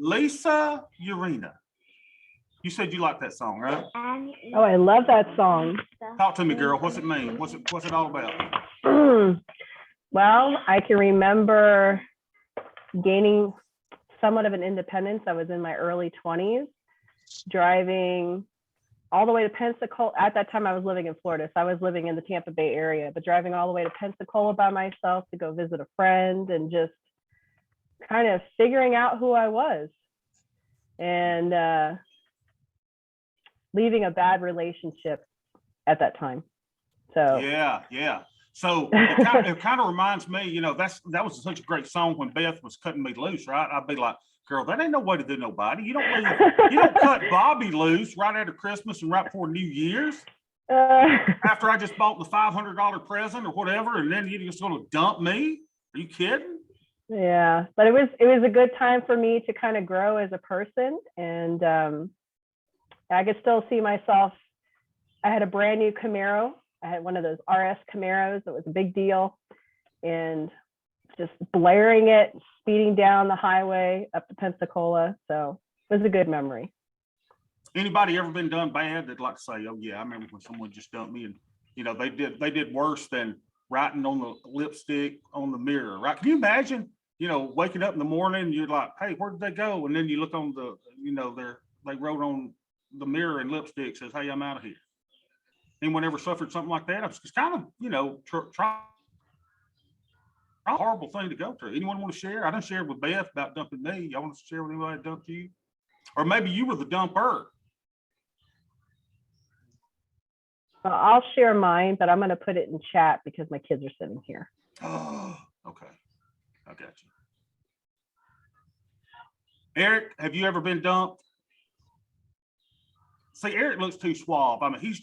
Lisa Urena. You said you like that song, right? Oh, I love that song. Talk to me, girl. What's it mean? What's it all about? Well, I can remember gaining somewhat of an independence. I was in my early 20s, driving all the way to Pensacola. At that time, I was living in Florida, so I was living in the Tampa Bay area, but driving all the way to Pensacola by myself to go visit a friend and just kind of figuring out who I was, and leaving a bad relationship at that time. So yeah. So it kind of reminds me, you know, that was such a great song when Beth was cutting me loose, right? I'd be like, girl, that ain't no way to do nobody. You don't cut Bobby loose right after Christmas and right before New Year's. After I just bought the $500 present or whatever, and then you're just going to dump me? Are you kidding? Yeah, but it was a good time for me to kind of grow as a person, and I could still see myself. I had a brand new Camaro. I had one of those RS Camaros. That was a big deal, and just blaring it, speeding down the highway up to Pensacola. So it was a good memory. Anybody ever been done bad that'd like to say, oh yeah, I remember when someone just dumped me, and you know they did worse than writing on the lipstick on the mirror, right? Can you imagine, you know, waking up in the morning, you're like, hey, where did they go? And then you look on the, you know, they wrote on the mirror in lipstick says, hey, I'm out of here. Anyone ever suffered something like that? It's kind of, you know, a horrible thing to go through. Anyone want to share? I done shared with Beth about dumping me. Y'all want to share with anybody that dumped you? Or maybe you were the dumper. Well, I'll share mine, but I'm going to put it in chat because my kids are sitting here. Oh, okay. I got you. Eric, have you ever been dumped? See, Eric looks too suave. I mean, he's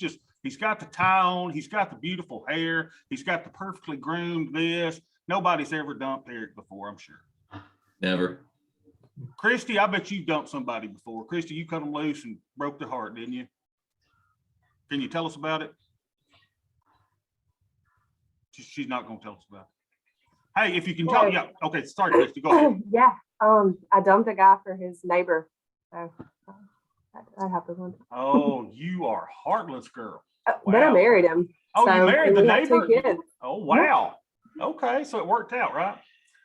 got the tie on, he's got the beautiful hair, he's got the perfectly groomed vest. Nobody's ever dumped Eric before, I'm sure. Never. Christy, I bet you dumped somebody before. Christy, you cut them loose and broke their heart, didn't you? Can you tell us about it? She's not going to tell us about it. Hey, if you can tell, yeah. Okay, sorry, Christy, go ahead. Yeah, I dumped a guy for his neighbor. So that happened one time. Oh, you are heartless, girl. Wow. Then I married him. Oh, so, you married the neighbor? 2 kids. Oh, wow. Okay, so it worked out, right?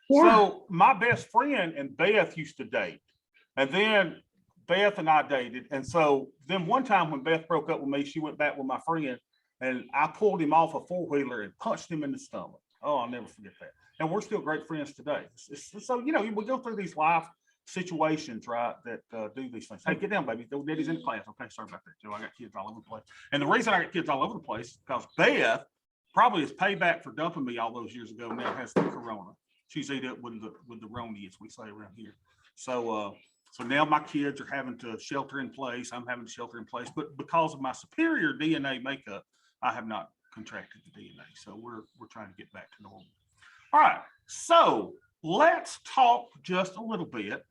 Yeah. So my best friend and Beth used to date, and then Beth and I dated, and so then one time when Beth broke up with me, she went back with my friend, and I pulled him off a four-wheeler and punched him in the stomach. Oh, I'll never forget that. And we're still great friends today. So, you know, we go through these life situations, right, that do these things. Hey, get down, baby. Daddy's in class. Okay, sorry about that, Joe. I got kids all over the place. And the reason I got kids all over the place is because Beth probably is payback for dumping me all those years ago. Now has the corona. She's ate up with the Roni, as we say around here. So now my kids are having to shelter in place. I'm having to shelter in place, but because of my superior DNA makeup, I have not contracted the DNA. So we're trying to get back to normal. All right. So let's talk just a little bit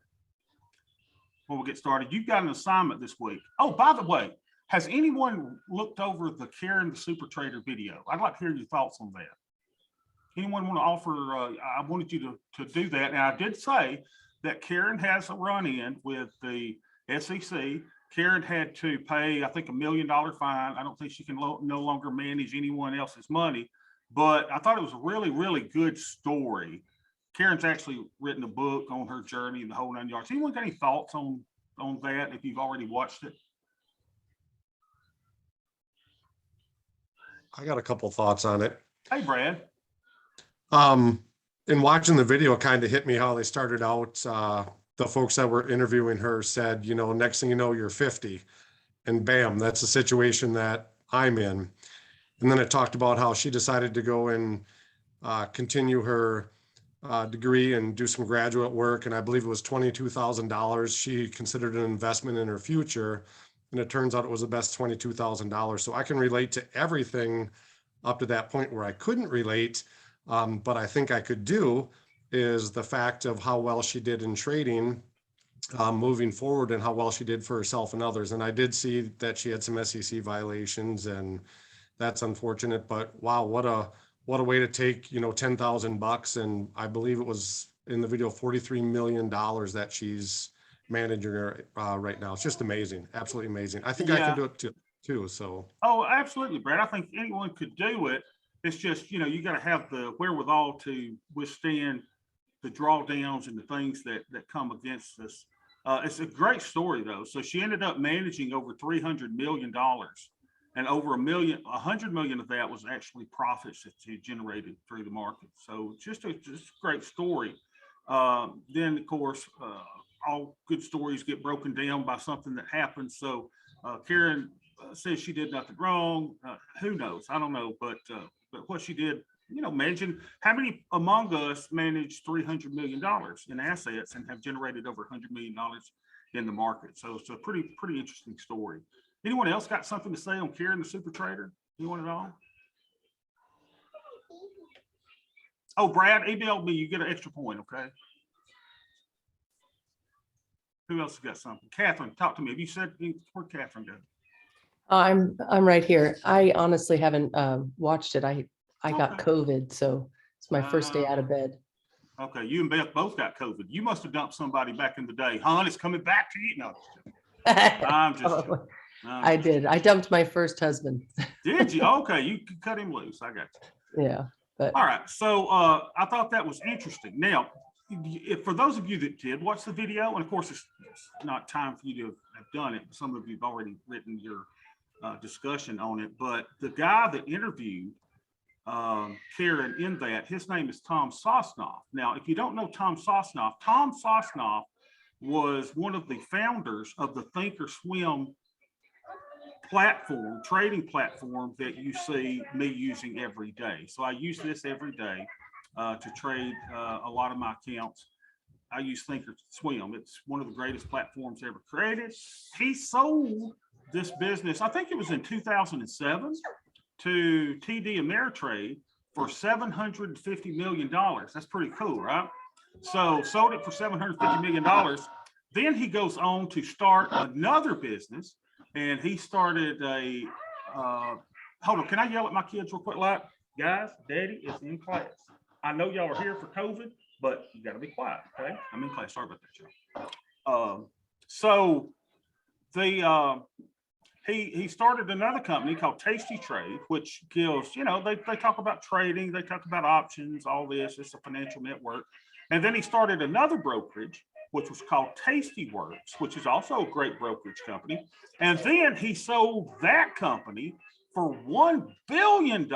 before we get started. You've got an assignment this week. Oh, by the way, has anyone looked over the Karen the Super Trader video? I'd like to hear your thoughts on that. Anyone want to offer? I wanted you to do that. Now, I did say that Karen has a run-in with the SEC. Karen had to pay, I think, $1 million fine. I don't think she can no longer manage anyone else's money, but I thought it was a really, really good story. Karen's actually written a book on her journey and the whole 9 yards. Anyone got any thoughts on that if you've already watched it? I got a couple thoughts on it. Hey, Brad. In watching the video, it kind of hit me how they started out. The folks that were interviewing her said, you know, next thing you know, you're 50, and bam, that's the situation that I'm in. And then it talked about how she decided to go and continue her degree and do some graduate work. And I believe it was $22,000. She considered an investment in her future. And it turns out it was the best $22,000. So I can relate to everything up to that point. Where I couldn't relate, but I think I could do, is the fact of how well she did in trading moving forward, and how well she did for herself and others. And I did see that she had some SEC violations, and that's unfortunate. But wow, what a way to take, you know, $10,000, and I believe it was in the video $43 million that she's managing her right now. It's just amazing, absolutely amazing. I think I Yeah. can do it too. So Oh, absolutely, Brad. I think anyone could do it. It's just, you got to have the wherewithal to withstand the drawdowns and the things that come against us. It's a great story though. So she ended up managing over $300 million, and over $100 million of that was actually profits that she generated through the market. So just a great story. Then of course, all good stories get broken down by something that happens. So Karen says she did nothing wrong. Who knows? I don't know, but what she did, imagine how many among us manage $300 million in assets and have generated over $100 million in the market. So it's a pretty interesting story. Anyone else got something to say on Karen, the super trader? Anyone at all? Oh, Brad, email me. You get an extra point, okay? Who else has got something? Catherine, talk to me. Have you said where Catherine go? I'm right here. I honestly haven't watched it. I got Okay. COVID, so it's my first day out of bed. Okay, you and Beth both got COVID. You must have dumped somebody back in the day. Hon, it's coming back to you. No, I'm just Probably. joking. I did. I dumped my first husband. Did you? Okay, you could cut him loose. I got you. Yeah, but All right. So I thought that was interesting. Now, for those of you that did watch the video, and of course, it's not time for you to have done it. Some of you have already written your discussion on it. But the guy that interviewed Karen in that, his name is Tom Sosnoff. Now, if you don't know Tom Sosnoff was one of the founders of the Thinkorswim platform, trading platform that you see me using every day. So I use this every day to trade a lot of my accounts. I use Thinkorswim. It's one of the greatest platforms ever created. He sold this business, I think it was in 2007, to TD Ameritrade for $750 million. That's pretty cool, right? So sold it for $750 million. Then he goes on to start another business, and he started a, hold on, can I yell at my kids real quick? Like, guys, Daddy is in class. I know y'all are here for COVID, but you gotta be quiet, okay? I'm in class, sorry about that, y'all. So the, he started another company called Tasty Trade, which gives, they talk about trading, they talk about options, all this. It's a financial network. And then he started another brokerage, which was called Tastyworks, which is also a great brokerage company. And then he sold that company for $1 billion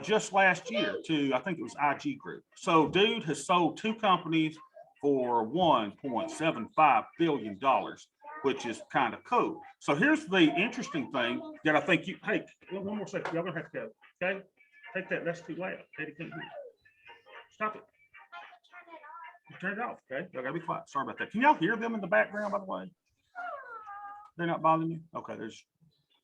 just last year to, I think it was IG Group. So dude has sold two companies for $1.75 billion. Which is kind of cool. So here's the interesting thing that I think you, hey, one more second, y'all gonna have to go, okay? Take that, that's too loud. Eddie can't hear. Stop it. Turn it off, okay? Y'all gotta be quiet. Sorry about that. Can y'all hear them in the background, by the way? They're not bothering you? Okay, they're just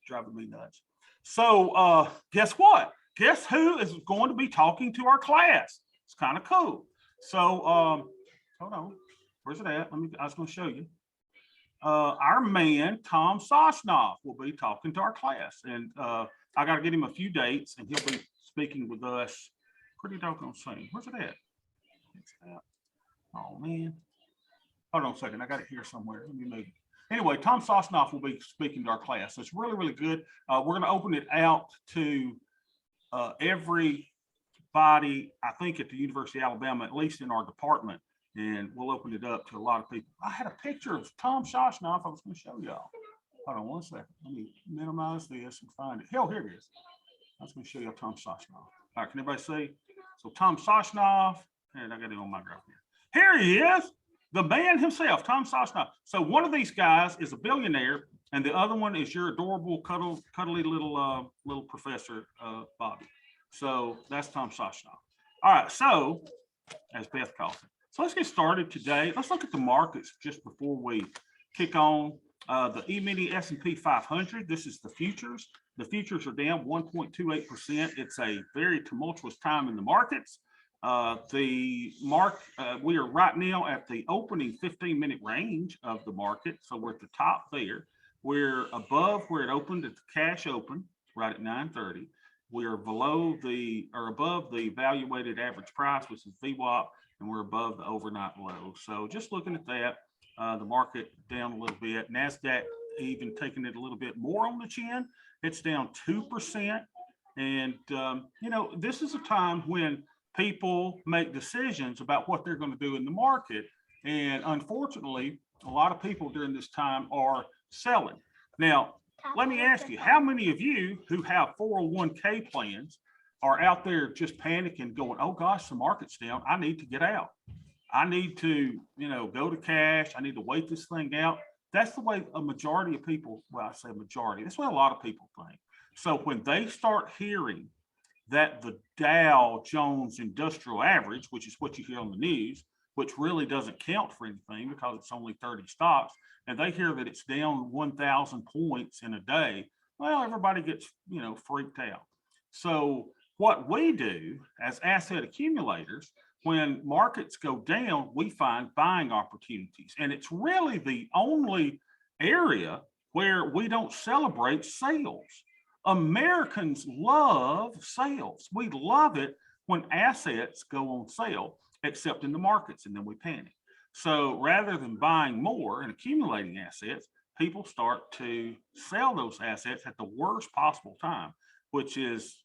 driving me nuts. So guess what? Guess who is going to be talking to our class? It's kind of cool. So hold on, where's it at? I was gonna show you. Our man, Tom Sosnoff, will be talking to our class. And I got to get him a few dates, and he'll be speaking with us pretty doggone soon. Where's it at? Oh, man. Hold on a second. I got it here somewhere. Let me move it. Anyway, Tom Sosnoff will be speaking to our class. So it's really, really good. We're going to open it out to everybody, I think, at the University of Alabama, at least in our department. And we'll open it up to a lot of people. I had a picture of Tom Sosnoff I was going to show y'all. Hold on one second. Let me minimize this and find it. Hell, here it is. I was going to show you Tom Sosnoff. All right, can everybody see? So Tom Sosnoff, and I got it on my graph here. Here he is, the man himself, Tom Sosnoff. So one of these guys is a billionaire, and the other one is your adorable, cuddly little professor, Bobby. So that's Tom Sosnoff. All right, so as Beth calls it. So let's get started today. Let's look at the markets just before we kick on. The E-mini S&P 500, this is the futures. The futures are down 1.28%. It's a very tumultuous time in the markets. We are right now at the opening 15-minute range of the market. So we're at the top there. We're above where it opened at the cash open, right at 9:30. We are above the evaluated average price, which is VWAP, and we're above the overnight low. So just looking at that, the market down a little bit. NASDAQ even taking it a little bit more on the chin. It's down 2%. And, this is a time when people make decisions about what they're going to do in the market. And unfortunately, a lot of people during this time are selling. Now, let me ask you, how many of you who have 401k plans are out there just panicking, going, oh gosh, the market's down. I need to get out. I need to, go to cash. I need to wait this thing out. That's the way a majority of people, well, I say majority, that's what a lot of people think. So when they start hearing that the Dow Jones Industrial Average, which is what you hear on the news, which really doesn't count for anything because it's only 30 stocks, and they hear that it's down 1,000 points in a day, well, everybody gets, freaked out. So what we do as asset accumulators, when markets go down, we find buying opportunities. And it's really the only area where we don't celebrate sales. Americans love sales. We love it when assets go on sale, except in the markets, and then we panic. So rather than buying more and accumulating assets, people start to sell those assets at the worst possible time, which is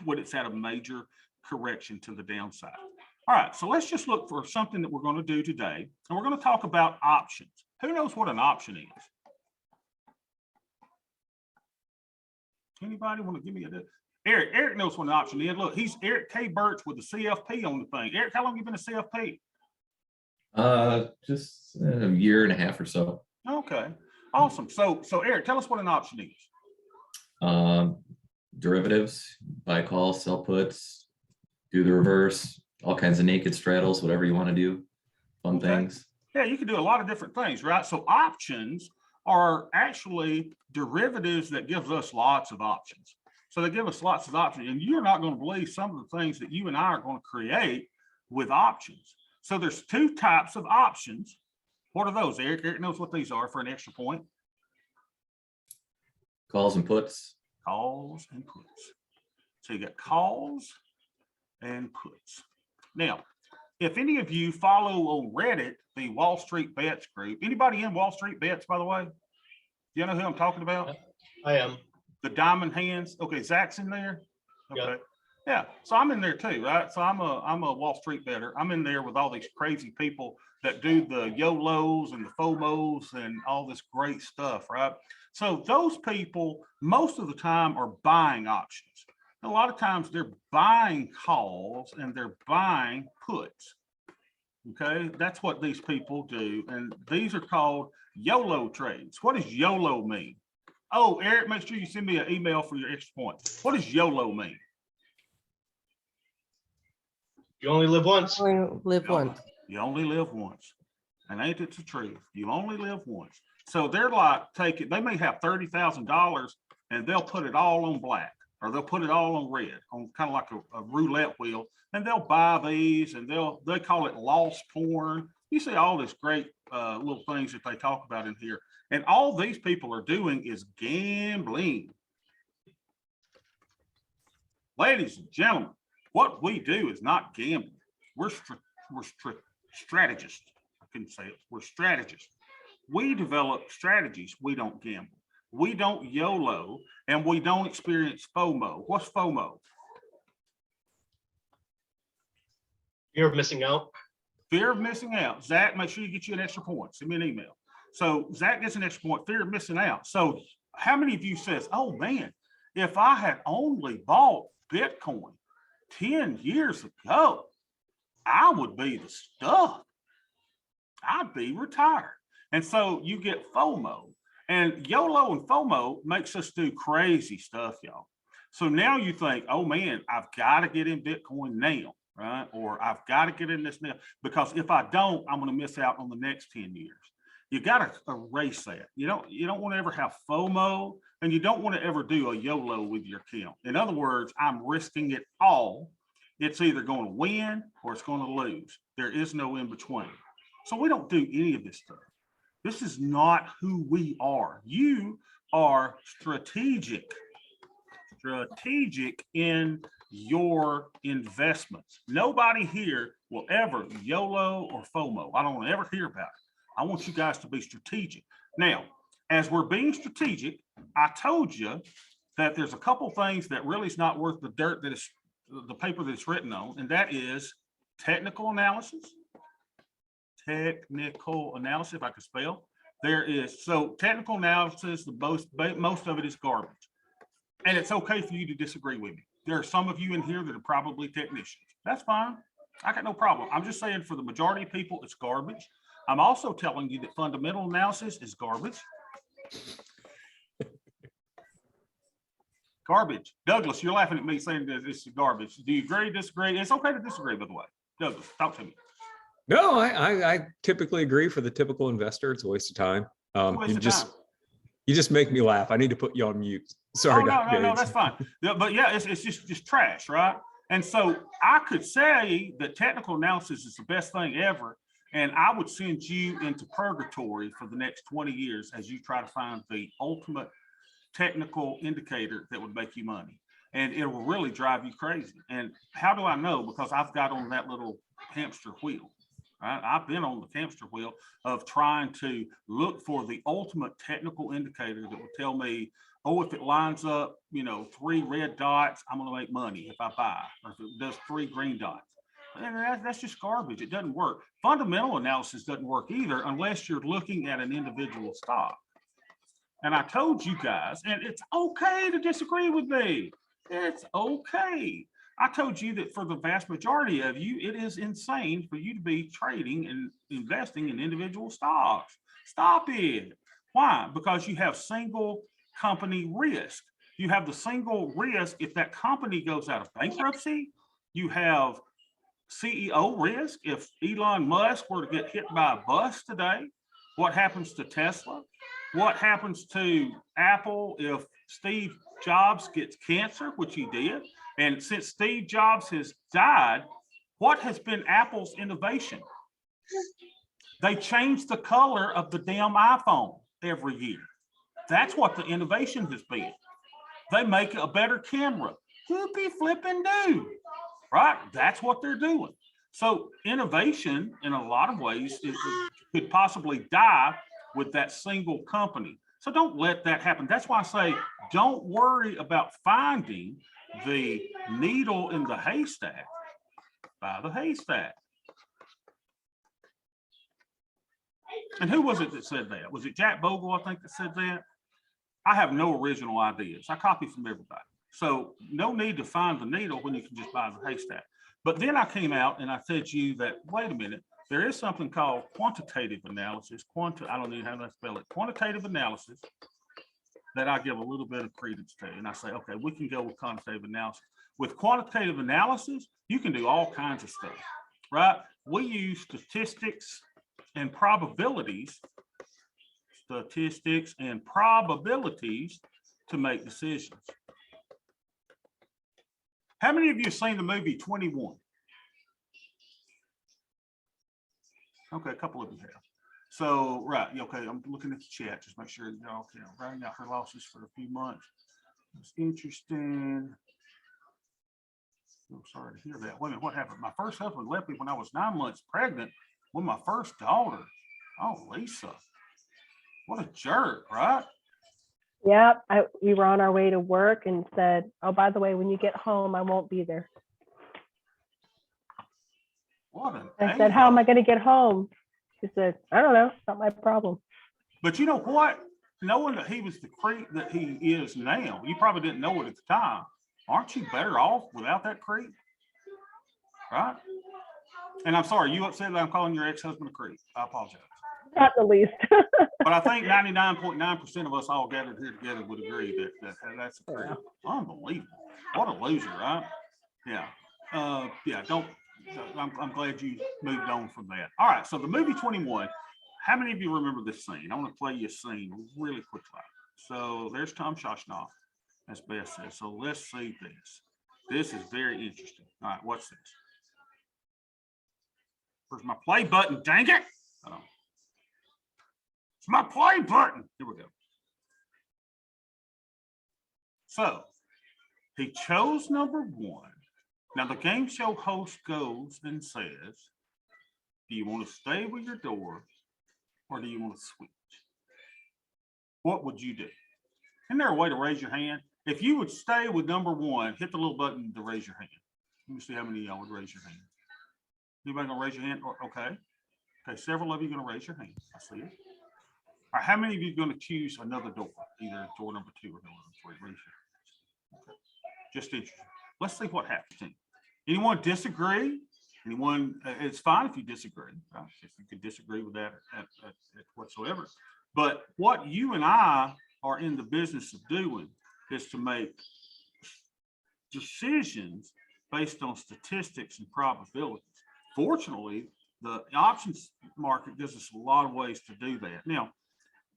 when it's at a major correction to the downside. All right, so let's just look for something that we're going to do today, and we're going to talk about options. Who knows what an option is? Anybody want to give me a? Eric knows what an option is. Look, he's Eric K. Birch with the CFP on the thing. Eric, how long have you been a CFP? Just a year and a half or so. Okay, awesome. So Eric, tell us what an option is. Derivatives, buy calls, sell puts, do the reverse, all kinds of naked straddles, whatever you want to do, fun Okay. things. Yeah, you can do a lot of different things, right? So options are actually derivatives that gives us lots of options. So they give us lots of options, and you're not going to believe some of the things that you and I are going to create with options. So there's two types of options. What are those, Eric? Eric knows what these are for an extra point. Calls and puts. Calls and puts. So you got calls and puts. Now, if any of you follow on Reddit, the Wall Street Bets group, anybody in Wall Street Bets, by the way? You know who I'm talking about? I am. The diamond hands. Okay, Zach's in there. Okay. Yep. Yeah. So I'm in there too, right? So I'm a Wall Street bettor. I'm in there with all these crazy people that do the YOLOs and the FOMOs and all this great stuff, right? So those people, most of the time, are buying options. A lot of times they're buying calls and they're buying puts. Okay, that's what these people do. And these are called YOLO trades. What does YOLO mean? Oh, Eric, make sure you send me an email for your extra points. What does YOLO mean? You only live once. Live one. You only live once. And ain't it the truth? You only live once. So they're like, they may have $30,000 and they'll put it all on black, or they'll put it all on red, on kind of like a roulette wheel, and they'll buy these and they call it loss porn. You see all this great little things that they talk about in here. And all these people are doing is gambling. Ladies and gentlemen, what we do is not gambling. We're strategists. I couldn't say it. We're strategists. We develop strategies. We don't gamble. We don't YOLO, and we don't experience FOMO. What's FOMO? Fear of missing out. Fear of missing out. Zach, make sure you get you an extra point. Send me an email. So Zach gets an extra point. Fear of missing out. So how many of you says, oh man, if I had only bought Bitcoin 10 years ago, I would be the stuff. I'd be retired. And so you get FOMO. And YOLO and FOMO makes us do crazy stuff, y'all. So now you think, oh man, I've got to get in Bitcoin now, right? Or I've got to get in this now, because if I don't, I'm going to miss out on the next 10 years. You got to erase that. You don't want to ever have FOMO, and you don't want to ever do a YOLO with your account. In other words, I'm risking it all. It's either going to win or it's going to lose. There is no in between. So we don't do any of this stuff. This is not who we are. You are strategic in your investments. Nobody here will ever YOLO or FOMO. I don't ever hear about it. I want you guys to be strategic. Now, as we're being strategic, I told you that there's a couple things that really is not worth the dirt that is the paper that it's written on, and that is technical analysis. Technical analysis, if I could spell. There is, so technical analysis, most of it is garbage. And it's okay for you to disagree with me. There are some of you in here that are probably technicians. That's fine. I got no problem. I'm just saying for the majority of people, it's garbage. I'm also telling you that fundamental analysis is garbage. Garbage. Douglas, you're laughing at me saying that this is garbage. Do you agree, disagree? It's okay to disagree, by the way. Douglas, talk to me. No, I typically agree. For the typical investor, it's a waste of time. Waste You of just time. you just make me laugh. I need to put you on mute. Sorry, Oh, no, Dr. no, Gates. that's fine. Yeah, but yeah, it's just trash, right? And so I could say that technical analysis is the best thing ever. And I would send you into purgatory for the next 20 years as you try to find the ultimate technical indicator that would make you money. And it will really drive you crazy. And how do I know? Because I've got on that little hamster wheel. Right? I've been on the hamster wheel of trying to look for the ultimate technical indicator that will tell me, oh, if it lines up, 3 red dots, I'm going to make money if I buy, or if it does 3 green dots. And that's just garbage. It doesn't work. Fundamental analysis doesn't work either unless you're looking at an individual stock. And I told you guys, and it's okay to disagree with me. It's okay. I told you that for the vast majority of you, it is insane for you to be trading and investing in individual stocks. Stop it. Why? Because you have single company risk. You have the single risk if that company goes out of bankruptcy. You have CEO risk. If Elon Musk were to get hit by a bus today, what happens to Tesla? What happens to Apple if Steve Jobs gets cancer, which he did? And since Steve Jobs has died, what has been Apple's innovation? They change the color of the damn iPhone every year. That's what the innovation has been. They make a better camera. Whoopie flipping do, right? That's what they're doing. So innovation, in a lot of ways, it could possibly die with that single company. So don't let that happen. That's why I say, don't worry about finding the needle in the haystack. Buy the haystack. And who was it that said that? Was it Jack Bogle, I think, that said that? I have no original ideas. I copy from everybody. So no need to find the needle when you can just buy the haystack. But then I came out and I said to you that, wait a minute, there is something called quantitative analysis. I don't know how to spell it. Quantitative analysis that I give a little bit of credence to. And I say, okay, we can go with quantitative analysis. With quantitative analysis, you can do all kinds of stuff, right? We use statistics and probabilities to make decisions. How many of you have seen the movie 21? Okay, a couple of you have. So, right, okay, I'm looking at the chat, just make sure y'all can writing out her losses for a few months. It's interesting. I'm sorry to hear that. Wait a minute, what happened? My first husband left me when I was 9 months pregnant with my first daughter. Oh, Lisa. What a jerk, right? Yeah, we were on our way to work and said, oh, by the way, when you get home, I won't be there. What an I said, how am I a-hole. going to get home? She said, I don't know. It's not my problem. But you know what? Knowing that he was the creep that he is now, you probably didn't know it at the time. Aren't you better off without that creep? Right? And I'm sorry, you upset that I'm calling your ex-husband a creep. I apologize. Not the least. But I think 99.9% of us all gathered here together would agree that that's a creep. Unbelievable. What a loser, right? Yeah. I'm glad you moved on from that. All right, so the movie 21, how many of you remember this scene? I want to play you a scene really quickly. So there's Tom Shoshnoff, as Beth says. So let's see this. This is very interesting. All right, what's this? Where's my play button? Dang it. It's my play button. Here we go. So he chose number 1. Now the game show host goes and says, do you want to stay with your door or do you want to switch? What would you do? Isn't there a way to raise your hand? If you would stay with number one, hit the little button to raise your hand. Let me see how many of y'all would raise your hand. Anybody gonna raise your hand? Okay. Okay, several of you gonna raise your hand. I see it. All right, how many of you are gonna choose another door? Either door number 2 or door number 3. Raise your hand. Okay. Just interesting. Let's see what happens. Anyone disagree? Anyone? It's fine if you disagree. Right? If you could disagree with that whatsoever. But what you and I are in the business of doing is to make decisions based on statistics and probabilities. Fortunately, the options market gives us a lot of ways to do that. Now,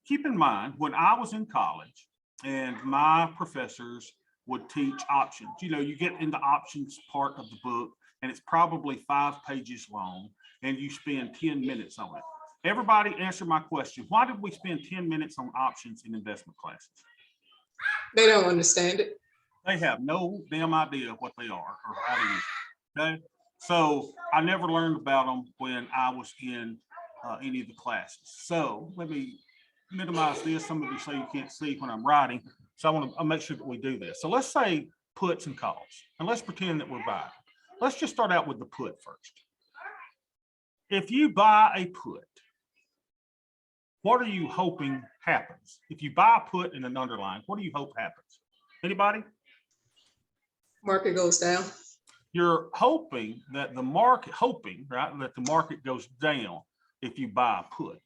keep in mind, when I was in college and my professors would teach options, you know, you get into options part of the book and it's probably 5 pages long and you spend 10 minutes on it. Everybody answer my question. Why did we spend 10 minutes on options in investment classes? They don't understand it. They have no damn idea what they are or how to use it. Okay. So I never learned about them when I was in any of the classes. So let me minimize this. Some of you say you can't see when I'm writing. So I want to make sure that we do this. So let's say puts and calls, and let's pretend that we're buying. Let's just start out with the put first. If you buy a put, what are you hoping happens? If you buy a put in an underlying, what do you hope happens? Anybody? Market goes down. You're hoping that the market, right, that the market goes down if you buy a put.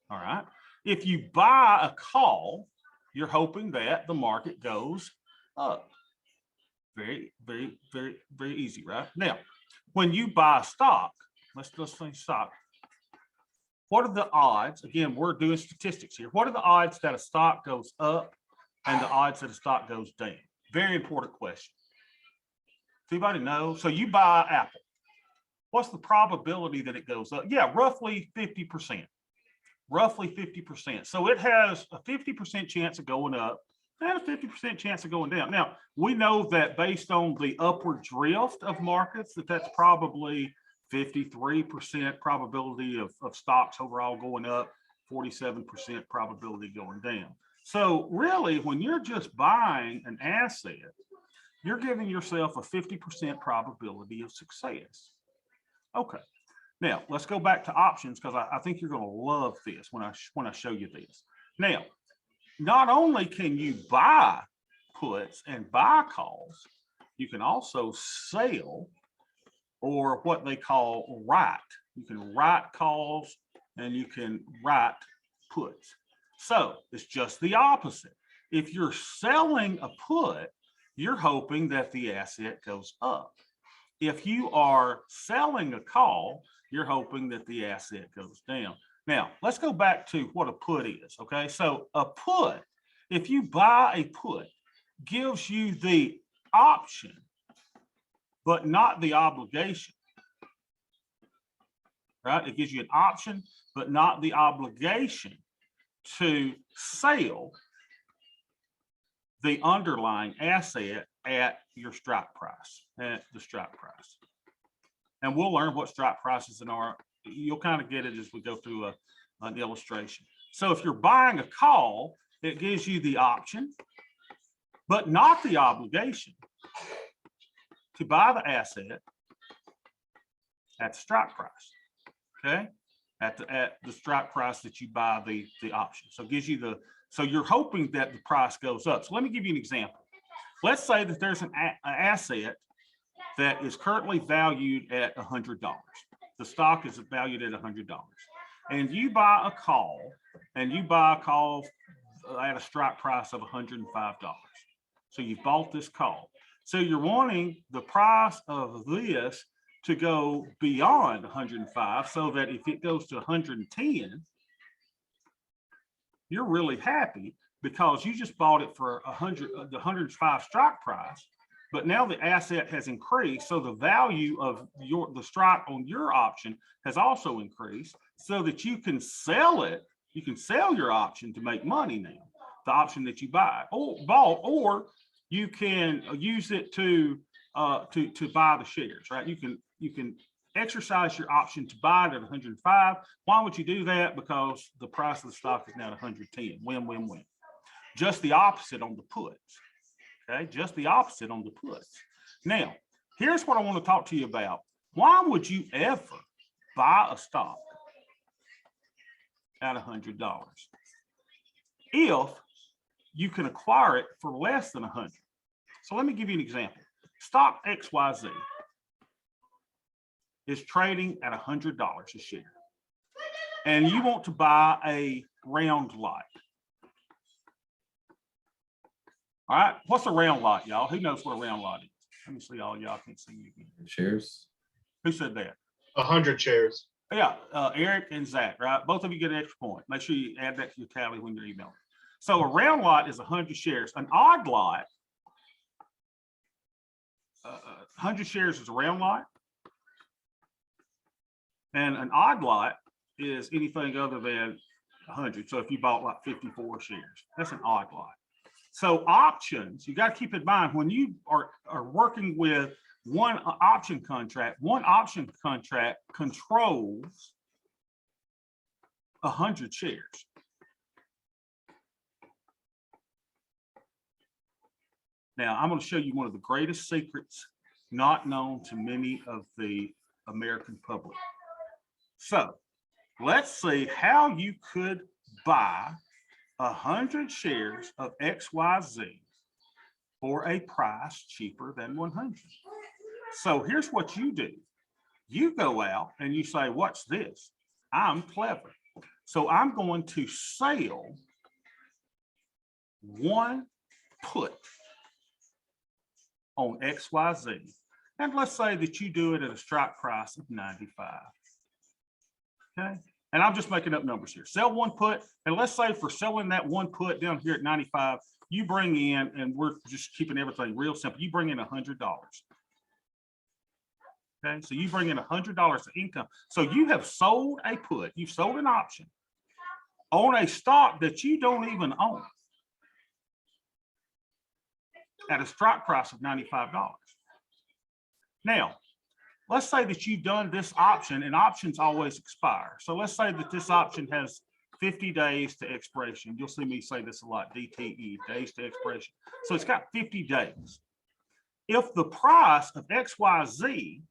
All right. If you buy a call, you're hoping that the market goes up. Very, very, very, very easy, right? Now, when you buy a stock, let's think stock. What are the odds? Again, we're doing statistics here. What are the odds that a stock goes up and the odds that a stock goes down? Very important question. Does anybody know? So you buy Apple. What's the probability that it goes up? Yeah, roughly 50%. Roughly 50%. So it has a 50% chance of going up and a 50% chance of going down. Now, we know that based on the upward drift of markets, that's probably 53% probability of stocks overall going up, 47% probability going down. So really, when you're just buying an asset, you're giving yourself a 50% probability of success. Okay. Now let's go back to options because I think you're going to love this when I show you this. Now, not only can you buy puts and buy calls, you can also sell or what they call write. You can write calls and you can write puts. So it's just the opposite. If you're selling a put, you're hoping that the asset goes up. If you are selling a call, you're hoping that the asset goes down. Now, let's go back to what a put is, okay? So a put, if you buy a put, gives you the option, but not the obligation, right? It gives you an option, but not the obligation to sell the underlying asset at your strike price, at the strike price. And we'll learn what strike prices are. You'll kind of get it as we go through an illustration. So if you're buying a call, it gives you the option, but not the obligation to buy the asset at the strike price, okay? At the strike price that you buy the option. So it gives you so you're hoping that the price goes up. So let me give you an example. Let's say that there's an asset that is currently valued at $100. The stock is valued at $100. And you buy a call, at a strike price of $105. So you bought this call. So you're wanting the price of this to go beyond 105 so that if it goes to 110, you're really happy because you just bought it for the 105 strike price, but now the asset has increased. So the value of the strike on your option has also increased so that you can sell it. You can sell your option to make money now, the option that you bought, or you can use it to buy the shares, right? You can exercise your option to buy it at 105. Why would you do that? Because the price of the stock is now at 110. Win, win, win. Just the opposite on the puts. Okay, just the opposite on the puts. Now, here's what I want to talk to you about. Why would you ever buy a stock at $100 if you can acquire it for less than 100? So let me give you an example. Stock XYZ is trading at $100 a share, and you want to buy a round lot. All right, what's a round lot, y'all? Who knows what a round lot is? Let me see all y'all can't see you again. Shares. Who said that? 100 shares. Yeah, Eric and Zach, right? Both of you get an extra point. Make sure you add that to your tally when you're emailing. So a round lot is 100 shares. An odd lot, 100 shares is a round lot. And an odd lot is anything other than 100. So if you bought like 54 shares, that's an odd lot. So options, you got to keep in mind when you are working with one option contract controls 100 shares. Now, I'm going to show you one of the greatest secrets not known to many of the American public. So let's see how you could buy 100 shares of XYZ for a price cheaper than 100. So here's what you do. You go out and you say, what's this? I'm clever. So I'm going to sell one put on XYZ. And let's say that you do it at a strike price of 95. Okay. And I'm just making up numbers here. Sell one put, and let's say for selling that one put down here at 95, you bring in, and we're just keeping everything real simple, you bring in $100. Okay, so you bring in $100 of income. So you have sold a put, you've sold an option on a stock that you don't even own at a strike price of $95. Now, let's say that you've done this option, and options always expire. So let's say that this option has 50 days to expiration. You'll see me say this a lot, DTE, days to expiration. So it's got 50 days. If the price of XYZ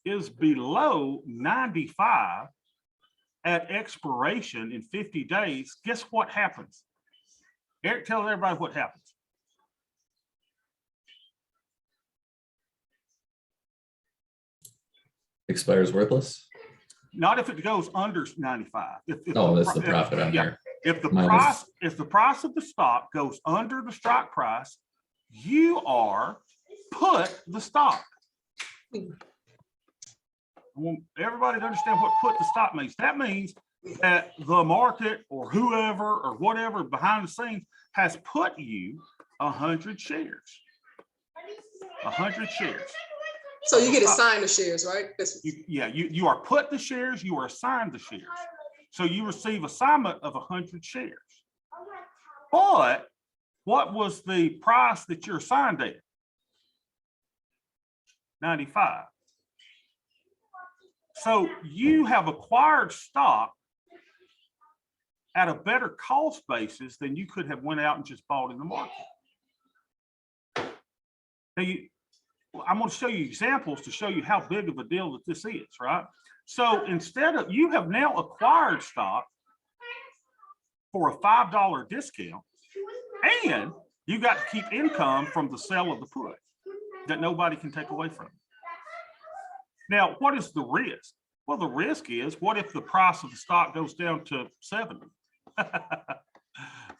is below 95 at expiration in 50 days, guess what happens? Eric, tell everybody what happens. Expires worthless. Not if it goes under 95. If Oh, that's the profit on here. If the Minus- price of the stock goes under the strike price, you are put the stock. I want everybody to understand what put the stock means. That means that the market or whoever or whatever behind the scenes has put you 100 shares. 100 shares. So you get assigned the shares, right? You are put the shares, you are assigned the shares. So you receive assignment of 100 shares. But what was the price that you're assigned at? 95. So you have acquired stock at a better cost basis than you could have went out and just bought in the market. Now I'm going to show you examples to show you how big of a deal that this is, right? So instead of, you have now acquired stock for a $5 discount, and you got to keep income from the sale of the put that nobody can take away from you. Now, what is the risk? Well, the risk is, what if the price of the stock goes down to 70?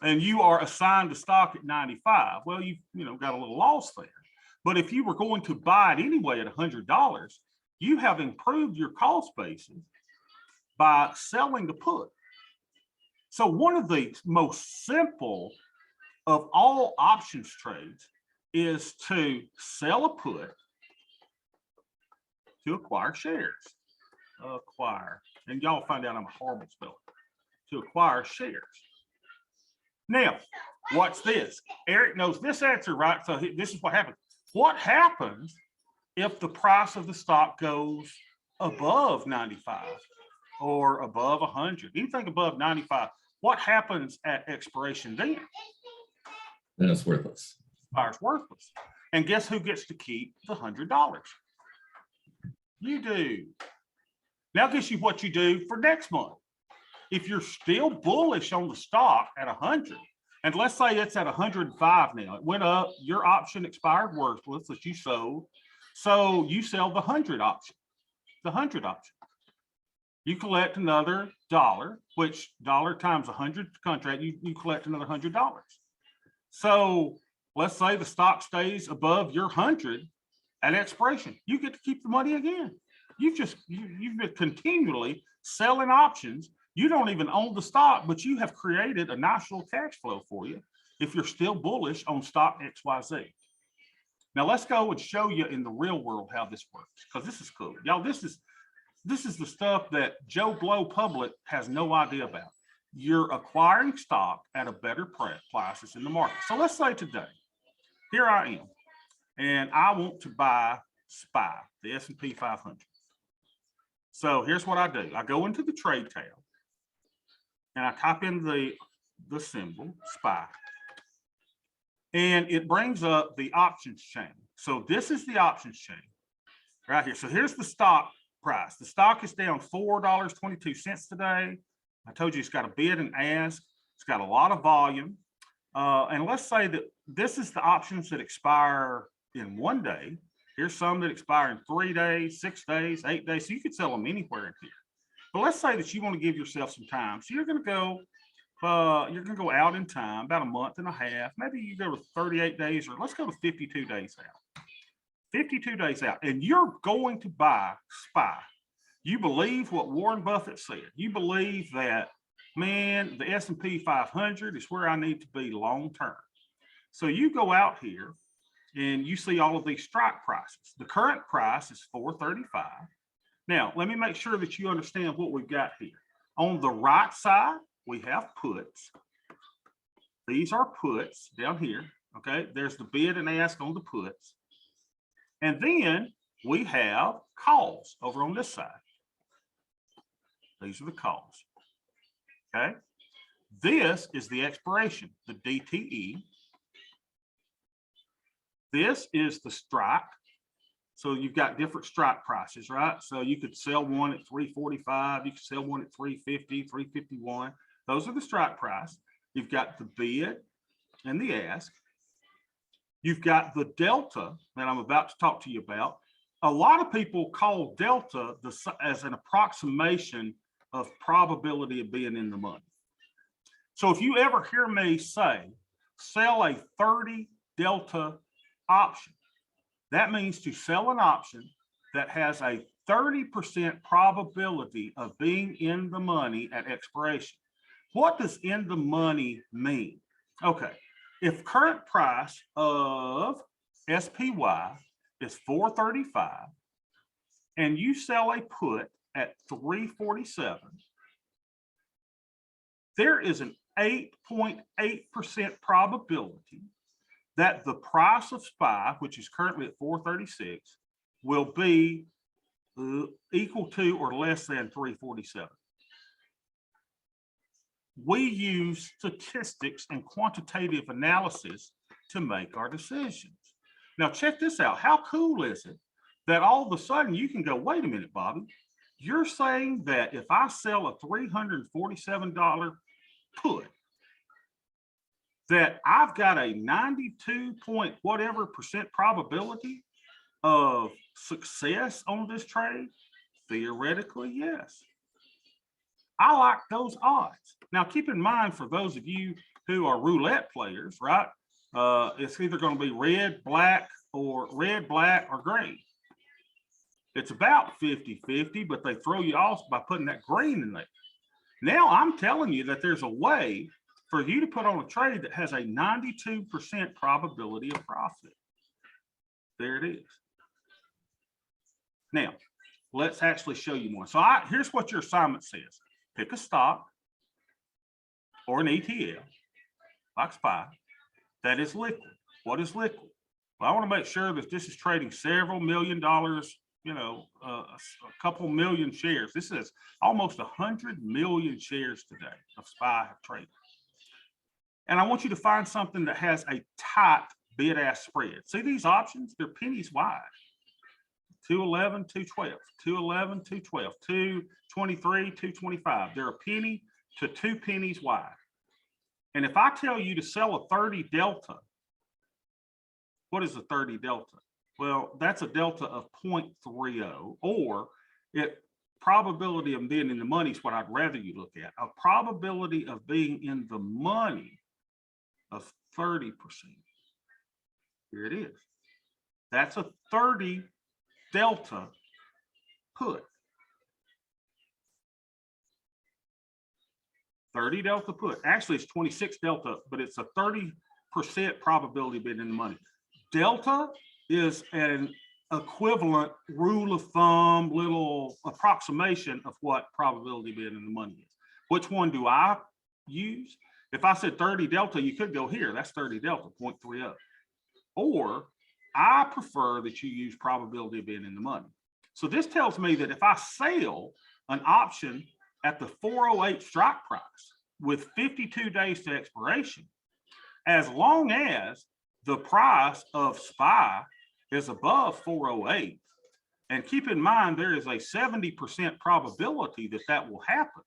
And you are assigned the stock at 95. Well, you got a little loss there. But if you were going to buy it anyway at $100, you have improved your cost basis by selling the put. So one of the most simple of all options trades is to sell a put to acquire shares. Acquire, and y'all find out I'm a horrible speller. To acquire shares. Now, what's this? Eric knows this answer, right? So this is what happens. What happens if the price of the stock goes above 95 or above 100, anything above 95, what happens at expiration then? Then it's worthless. Expires worthless. And guess who gets to keep the $100? You do. Now guess you what you do for next month. If you're still bullish on the stock at 100, and let's say it's at 105 now, it went up, your option expired worthless that you sold. So you sell the 100 option, the 100 option. You collect another dollar, which dollar times 100 contract, you collect another $100. So let's say the stock stays above your 100 at expiration, you get to keep the money again. You've been continually selling options. You don't even own the stock, but you have created a nice little cash flow for you if you're still bullish on stock XYZ. Now let's go and show you in the real world how this works, because this is cool. Y'all, this is the stuff that Joe Blow public has no idea about. You're acquiring stock at a better prices in the market. So let's say today, here I am, and I want to buy SPY, the S&P 500. So here's what I do. I go into the trade tab and I type in the symbol SPY. And it brings up the options chain. So this is the options chain right here. So here's the stock price. The stock is down $4.22 today. I told you it's got a bid and ask. It's got a lot of volume. And let's say that this is the options that expire in 1 day. Here's some that expire in 3 days, 6 days, 8 days. So you could sell them anywhere in here. But let's say that you want to give yourself some time. So you're going to go out in time, about a month and a half. Maybe you go to 38 days, or let's go to 52 days out. 52 days out, and you're going to buy SPY. You believe what Warren Buffett said. You believe that, man, the S&P 500 is where I need to be long term. So you go out here and you see all of these strike prices. The current price is $4.35. Now, let me make sure that you understand what we've got here. On the right side, we have puts. These are puts down here. Okay, there's the bid and ask on the puts. And then we have calls over on this side. These are the calls. Okay, this is the expiration, the DTE. This is the strike. So you've got different strike prices, right? So you could sell one at 345, you could sell one at 350, 351. Those are the strike price. You've got the bid and the ask. You've got the delta that I'm about to talk to you about. A lot of people call delta as an approximation of probability of being in the money. So if you ever hear me say, sell a 30 delta option, that means to sell an option that has a 30% probability of being in the money at expiration. What does in the money mean? Okay, if current price of SPY is $4.35 and you sell a put at $3.47, there is an 8.8% probability that the price of SPY, which is currently at $4.36, will be equal to or less than $3.47. We use statistics and quantitative analysis to make our decisions. Now check this out. How cool is it that all of a sudden you can go, wait a minute, Bobby, you're saying that if I sell a $347 put, that I've got a 92 point whatever percent probability of success on this trade? Theoretically, yes. I like those odds. Now, keep in mind, for those of you who are roulette players, right? It's either going to be red, black, or green. It's about 50-50, but they throw you off by putting that green in there. Now, I'm telling you that there's a way for you to put on a trade that has a 92% probability of profit. There it is. Now, let's actually show you more. So here's what your assignment says. Pick a stock or an ETF, like SPY, that is liquid. What is liquid? Well, I want to make sure that this is trading several $1 million you know, a couple million shares. This is almost 100 million shares today of SPY have traded. And I want you to find something that has a tight bid-ask spread. See these options? They're pennies wide. 211, 212, 211, 212, 223, 225. They're a penny to 2 pennies wide. And if I tell you to sell a 30 delta, what is a 30 delta? Well, that's a delta of 0.30, or it probability of being in the money is what I'd rather you look at. A probability of being in the money of 30%. Here it is. That's a 30 delta put. 30 delta put. Actually, it's 26 delta, but it's a 30% probability of being in the money. Delta is an equivalent rule of thumb, little approximation of what probability of being in the money is. Which one do I use? If I said 30 delta, you could go here. That's 30 delta, 0.30. Or I prefer that you use probability of being in the money. So this tells me that if I sell an option at the 408 strike price with 52 days to expiration, as long as the price of SPY is above 408, and keep in mind there is a 70% probability that that will happen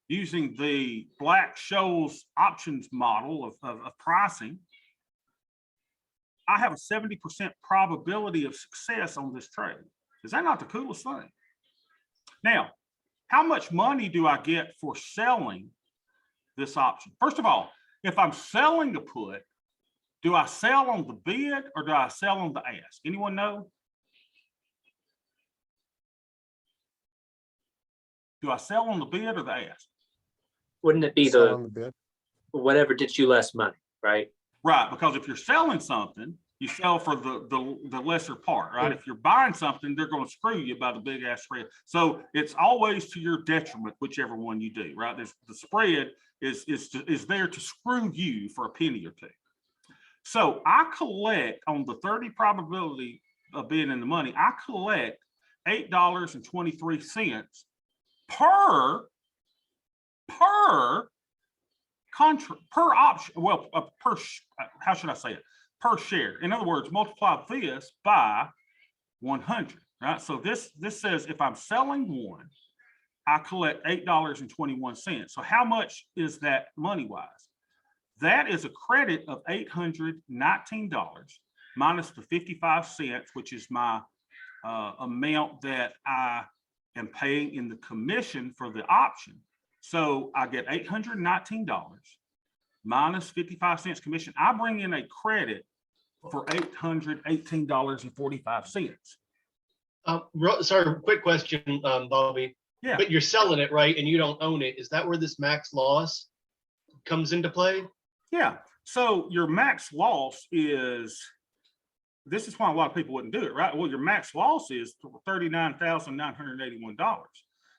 using the Black-Scholes options model of pricing, I have a 70% probability of success on this trade. Is that not the coolest thing? Now, how much money do I get for selling this option? First of all, if I'm selling a put, do I sell on the bid or do I sell on the ask? Anyone know? Do I sell on the bid or the ask? Wouldn't it be Sell on the bid. whatever gets you less money, right? Right, because if you're selling something, you sell for the lesser part, right? If you're buying something, they're going to screw you by the big ass spread. So it's always to your detriment, whichever one you do, right? The spread is there to screw you for a penny or two. So I collect on the 30 probability of being in the money, I collect $8.23 per option. Well, how should I say it? Per share. In other words, multiply this by 100, right? So this says if I'm selling one, I collect $8.21. So how much is that money-wise? That is a credit of $819 minus the 55 cents, which is my amount that I am paying in the commission for the option. So I get $819 minus 55 cents commission. I bring in a credit for $818.45. Sorry, quick question, Bobby. Yeah. But you're selling it, right? And you don't own it. Is that where this max loss comes into play? Yeah. So your max loss is, this is why a lot of people wouldn't do it, right? Well, your max loss is $39,981.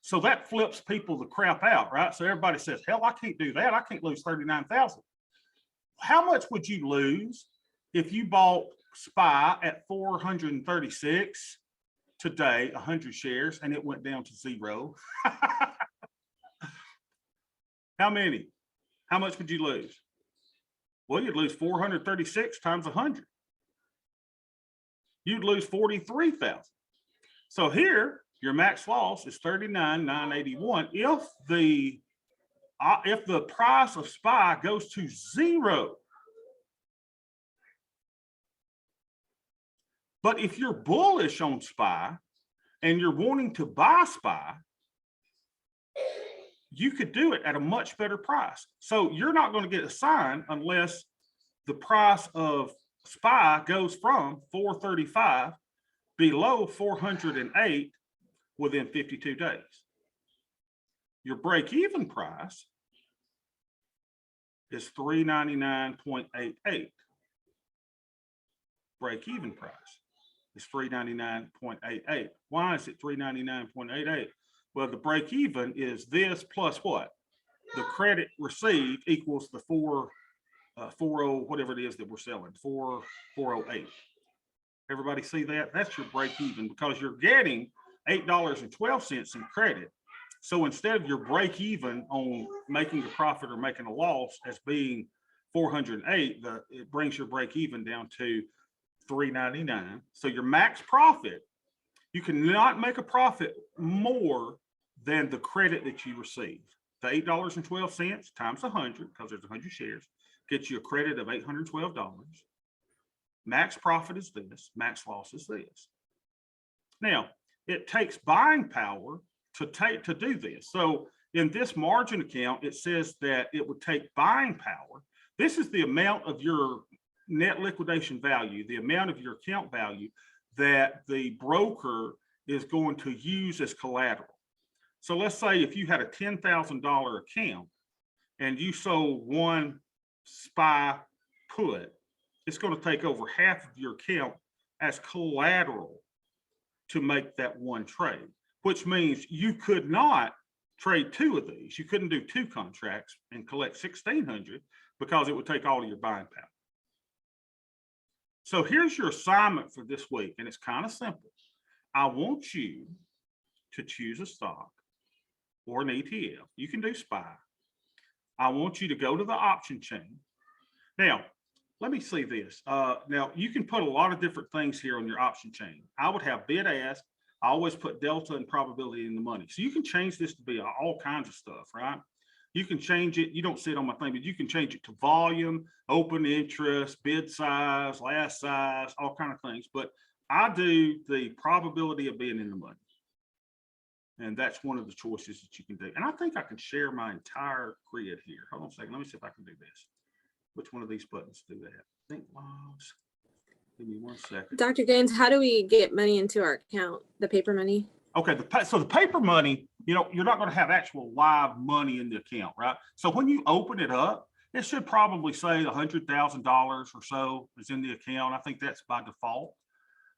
So that flips people the crap out, right? So everybody says, hell, I can't do that. I can't lose 39,000. How much would you lose if you bought SPY at 436 today, 100 shares, and it went down to 0? How many? How much would you lose? Well, you'd lose 436 times 100. You'd lose 43,000. So here, your max loss is 39,981. If the price of SPY goes to 0, but if you're bullish on SPY and you're wanting to buy SPY, you could do it at a much better price. So you're not going to get assigned unless the price of SPY goes from 435 below 408 within 52 days. Your break-even price is 399.88. Break-even price is 399.88. Why is it 399.88? Well, the break-even is this plus what? The credit received equals the 40, whatever it is that we're selling, 408. Everybody see that? That's your break even because you're getting $8.12 in credit. So instead of your break even on making a profit or making a loss as being 408, it brings your break even down to $3.99. So your max profit, you cannot make a profit more than the credit that you receive. The $8.12 times 100, because there's 100 shares, gets you a credit of $812. Max profit is this, max loss is this. Now, it takes buying power to do this. So in this margin account, it says that it would take buying power. This is the amount of your net liquidation value, the amount of your account value that the broker is going to use as collateral. So let's say if you had a $10,000 account and you sold one SPY put, it's going to take over half of your account as collateral to make that one trade, which means you could not trade two of these. You couldn't do two contracts and collect 1,600 because it would take all of your buying power. So here's your assignment for this week, and it's kind of simple. I want you to choose a stock or an ETF. You can do SPY. I want you to go to the option chain. Now, let me see this. Now, you can put a lot of different things here on your option chain. I would have bid ask. I always put delta and probability in the money. So you can change this to be all kinds of stuff, right? You can change it. You don't see it on my thing, but you can change it to volume, open interest, bid size, last size, all kind of things. But I do the probability of being in the money. And that's one of the choices that you can do. And I think I can share my entire grid here. Hold on a second. Let me see if I can do this. Which one of these buttons do that? Think logs. Give me 1 second. Dr. Gaines, how do we get money into our account, the paper money? Okay, so the paper money, you know, you're not going to have actual live money in the account, right? So when you open it up, it should probably say $100,000 or so is in the account. I think that's by default.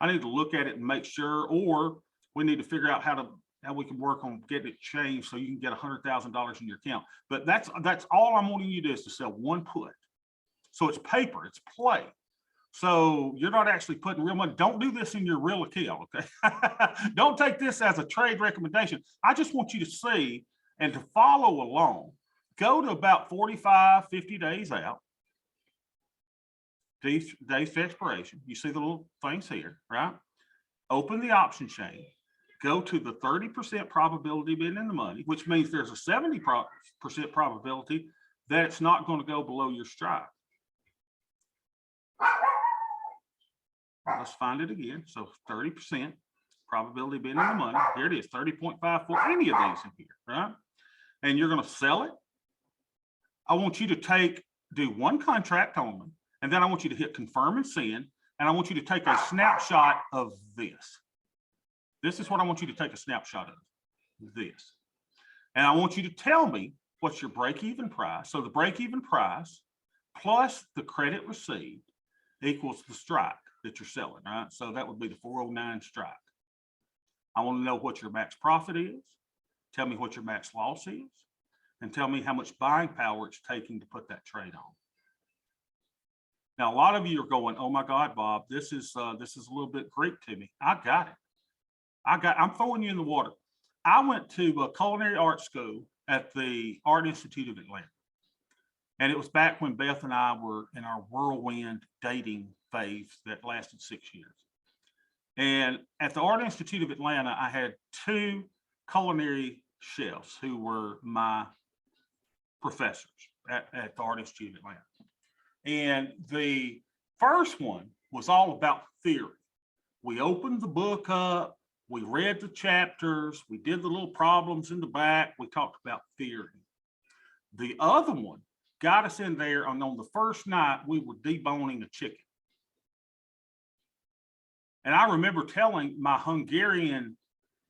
I need to look at it and make sure, or we need to figure out how we can work on getting it changed so you can get $100,000 in your account. But that's all I'm wanting you to do is to sell one put. So it's paper, it's play. So you're not actually putting real money. Don't do this in your real account, okay? Don't take this as a trade recommendation. I just want you to see and to follow along. Go to about 45, 50 days out. Days to expiration. You see the little things here, right? Open the option chain. Go to the 30% probability being in the money, which means there's a 70% probability that it's not going to go below your strike. Let's find it again. So 30% probability being in the money. Here it is, 30.5 for any of these in here, right? And you're going to sell it. I want you to do one contract only, and then I want you to hit confirm and send, and I want you to take a snapshot of this. This is what I want you to take a snapshot of, this. And I want you to tell me what's your break-even price. So the break-even price plus the credit received equals the strike that you're selling, right? So that would be the 409 strike. I want to know what your max profit is. Tell me what your max loss is, and tell me how much buying power it's taking to put that trade on. Now, a lot of you are going, "Oh my God, Bob, this is a little bit Greek to me." I got it. I'm throwing you in the water. I went to a culinary art school at the Art Institute of Atlanta. And it was back when Beth and I were in our whirlwind dating phase that lasted 6 years. And at the Art Institute of Atlanta, I had 2 culinary chefs who were my professors at the Art Institute of Atlanta. And the first one was all about theory. We opened the book up, we read the chapters, we did the little problems in the back, we talked about theory. The other one got us in there, and on the first night, we were deboning a chicken. And I remember telling my Hungarian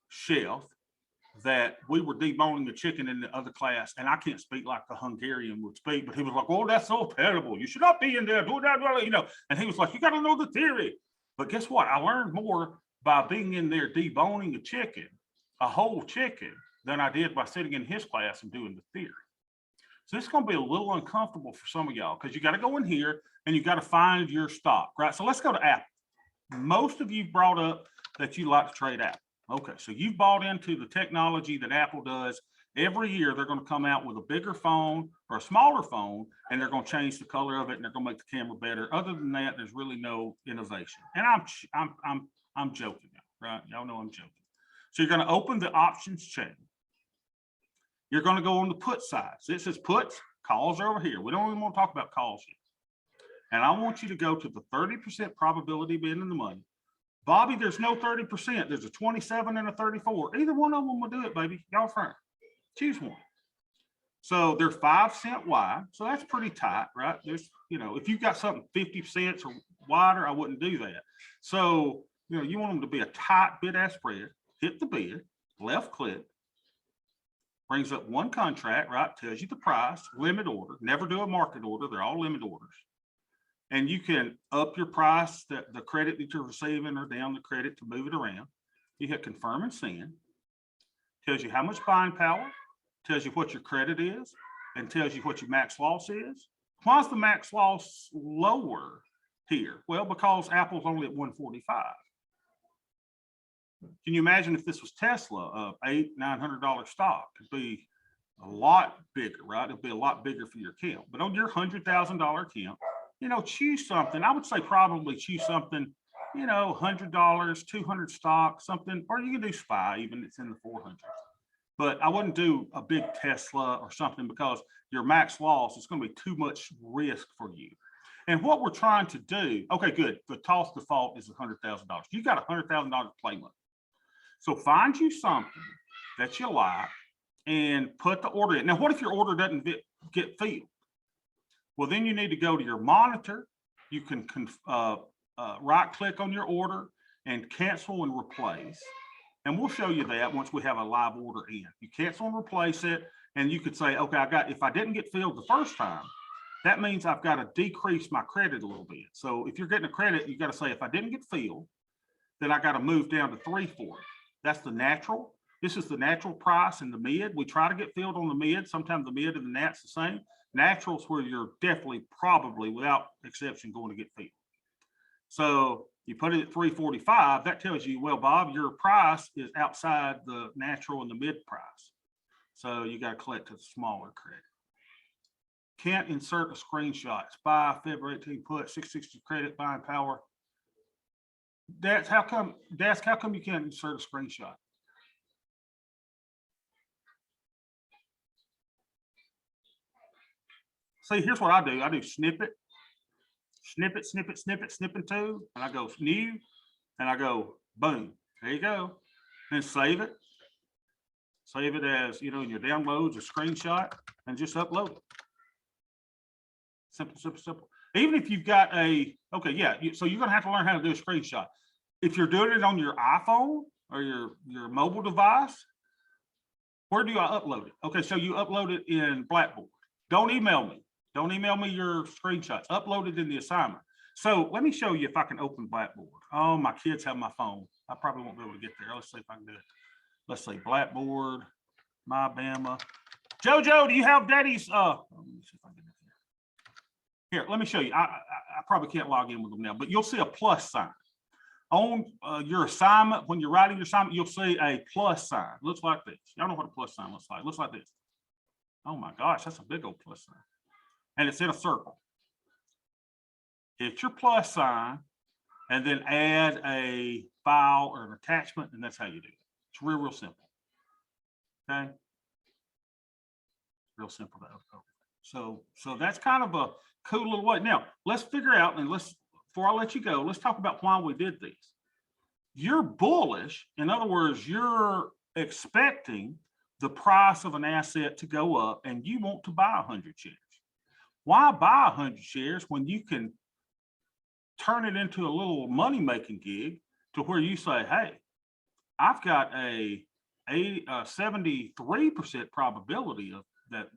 chef that we were deboning the chicken in the other class, and I can't speak like the Hungarian would speak, but he was like, "Oh, that's so terrible. You should not be in there doing that," you know. And he was like, "You got to know the theory." But guess what? I learned more by being in there deboning a whole chicken, than I did by sitting in his class and doing the theory. So it's going to be a little uncomfortable for some of y'all because you got to go in here and you got to find your stock, right? So let's go to Apple. most of you brought up that you like to trade Apple. Okay, so you've bought into the technology that Apple does. Every year, they're going to come out with a bigger phone or a smaller phone, and they're going to change the color of it, and they're going to make the camera better. Other than that, there's really no innovation. And I'm joking now, right? Y'all know I'm joking. So you're going to open the options chain. You're going to go on the put side. So it says puts, calls are over here. We don't even want to talk about calls yet. And I want you to go to the 30% probability of being in the money. Bobby, there's no 30%. There's a 27 and a 34. Either one of them will do it, baby. Y'all friend. Choose one. So they're 5 cents wide. So that's pretty tight, right? There's, you know, if you've got something 50 cents or wider, I wouldn't do that. So, you know, you want them to be a tight bid-ask spread. Hit the bid, left click, brings up one contract, right? Tells you the price, limit order. Never do a market order. They're all limit orders. And you can up your price, the credit that you're receiving, or down the credit to move it around. You hit confirm and send. Tells you how much buying power, tells you what your credit is, and tells you what your max loss is. Why is the max loss lower here? Well, because Apple's only at 145. Can you imagine if this was Tesla, $800-900 stock? It'd be a lot bigger, right? It'd be a lot bigger for your account. But on your $100,000 account, you know, choose something. I would say probably choose something, you know, $100, 200 stock, something, or you can do SPY, even it's in the 400s. But I wouldn't do a big Tesla or something, because your max loss is going to be too much risk for you. And what we're trying to do, okay, good. The toss default is $100,000. You got $100,000 play money. So find you something that you like and put the order in. Now, what if your order doesn't get filled? Well, then you need to go to your monitor. You can right click on your order and cancel and replace. And we'll show you that once we have a live order in. You cancel and replace it. And you could say, okay, if I didn't get filled the first time, that means I've got to decrease my credit a little bit. So if you're getting a credit, you got to say, if I didn't get filled, then I got to move down to 340. That's the natural. This is the natural price in the mid. We try to get filled on the mid. Sometimes the mid and the nat's the same. Natural is where you're definitely, probably, without exception, going to get filled. So you put it at 345. That tells you, well, Bob, your price is outside the natural and the mid price. So you got to collect a smaller credit. Can't insert a screenshot. SPY, February 18 put, 660 credit, buying power. That's how come you can't insert a screenshot? See, here's what I do. I do snippet, snippet, snippet, snippet, snippet two, and I go new, and I go boom. There you go. Then save it. Save it as, you know, in your downloads, a screenshot, and just upload it. Simple, simple, simple. Even if you've got a, okay, yeah, so you're gonna have to learn how to do a screenshot. If you're doing it on your iPhone or your mobile device, where do I upload it? Okay, so you upload it in Blackboard. Don't email me. Don't email me your screenshots. Upload it in the assignment. So let me show you if I can open Blackboard. Oh, my kids have my phone. I probably won't be able to get there. Let's see if I can do it. Let's see, Blackboard, my Bama. JoJo, do you have Daddy's? Let me see if I can get it here. Here, let me show you. I probably can't log in with them now, but you'll see a plus sign. On your assignment, when you're writing your assignment, you'll see a plus sign. Looks like this. Y'all know what a plus sign looks like. Looks like this. Oh my gosh, that's a big old plus sign. And it's in a circle. Hit your plus sign and then add a file or an attachment, and that's how you do it. It's real, real simple. Okay. Real simple to open. So that's kind of a cool little way. Now let's figure out, and before I let you go, let's talk about why we did this. You're bullish. In other words, you're expecting the price of an asset to go up, and you want to buy 100 shares. Why buy 100 shares when you can turn it into a little money-making gig to where you say, hey, I've got a 73% probability of that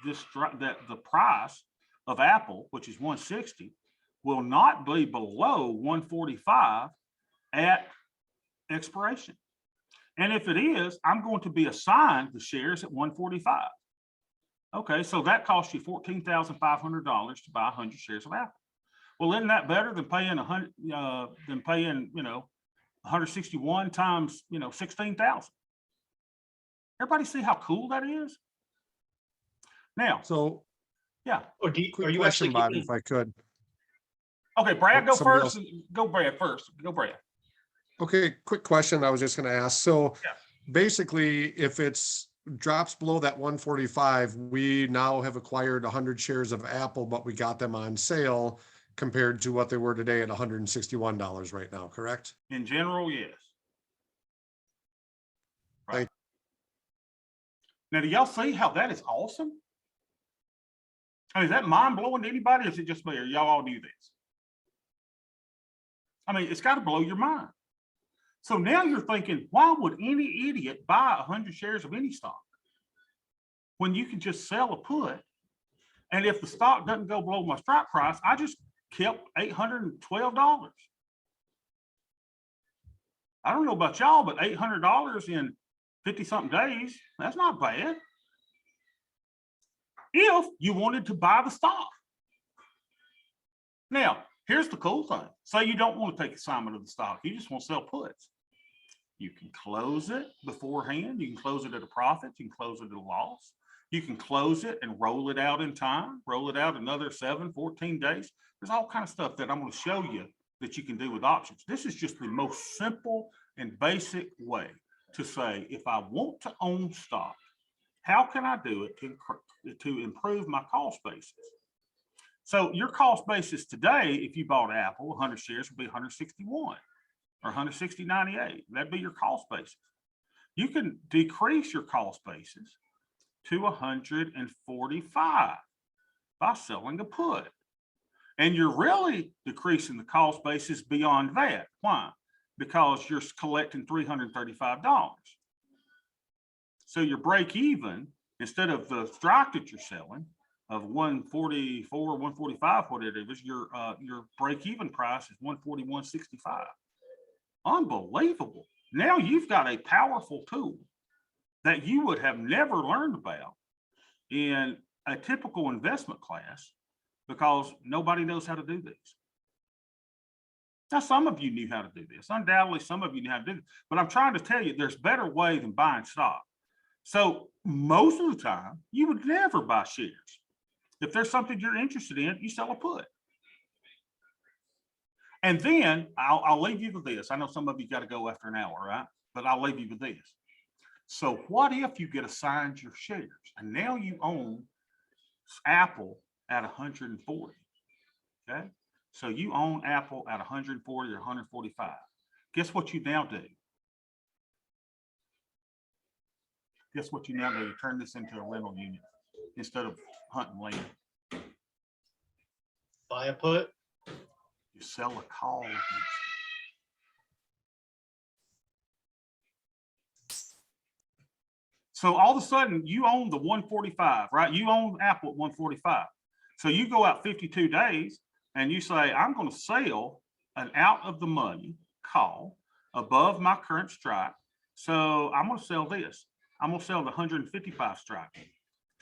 the price of Apple, which is 160, will not be below 145 at expiration. And if it is, I'm going to be assigned the shares at 145. Okay, so that costs you $14,500 to buy 100 shares of Apple. Well, isn't that better than paying than paying, 161 times, 16,000? Everybody see how cool that is? Now, So yeah. Or are quick you actually question, Bobby, getting, if I could. Okay, Brad, Oh, go somebody first. Go Brad first. Go Brad. Okay, quick question I was just gonna ask. So Yeah. basically, if it's drops below that 145, we now have acquired 100 shares of Apple, but we got them on sale compared to what they were today at $161 right now, correct? In general, yes. Right. Thank- Now, do y'all see how that is awesome? I mean, is that mind blowing to anybody? Or is it just me? Or y'all all do this? I mean, it's got to blow your mind. So now you're thinking, why would any idiot buy 100 shares of any stock when you can just sell a put? And if the stock doesn't go below my strike price, I just kept $812. I don't know about y'all, but $800 in 50 something days, that's not bad. If you wanted to buy the stock. Now, here's the cool thing. Say you don't want to take assignment of the stock. You just want to sell puts. You can close it beforehand. You can close it at a profit. You can close it at a loss. You can close it and roll it out in time, roll it out another 7, 14 days. There's all kind of stuff that I'm going to show you that you can do with options. This is just the most simple and basic way to say, if I want to own stock, how can I do it to improve my cost basis? So your cost basis today, if you bought Apple, 100 shares would be 161 or 160.98. That'd be your cost basis. You can decrease your cost basis to 145 by selling a put. And you're really decreasing the cost basis beyond that. Why? Because you're collecting $335. So your break even, instead of the strike that you're selling of 144, 145, whatever it is, your break even price is 141.65. Unbelievable. Now you've got a powerful tool that you would have never learned about in a typical investment class because nobody knows how to do this. Now, some of you knew how to do this. Undoubtedly, some of you knew how to do this. But I'm trying to tell you, there's better way than buying stock. So most of the time, you would never buy shares. If there's something you're interested in, you sell a put. And then I'll leave you with this. I know some of you got to go after an hour, right? But I'll leave you with this. So what if you get assigned your shares and now you own Apple at 140? Okay. So you own Apple at 140 or 145. Guess what you now do? Guess what you now do? You turn this into a rental unit instead of hunting land. buy a put? You sell a call against it. So all of a sudden you own the 145, right? You own Apple at 145. So you go out 52 days and you say, I'm going to sell an out of the money call above my current strike. So I'm going to sell this. I'm going to sell the 155 strike.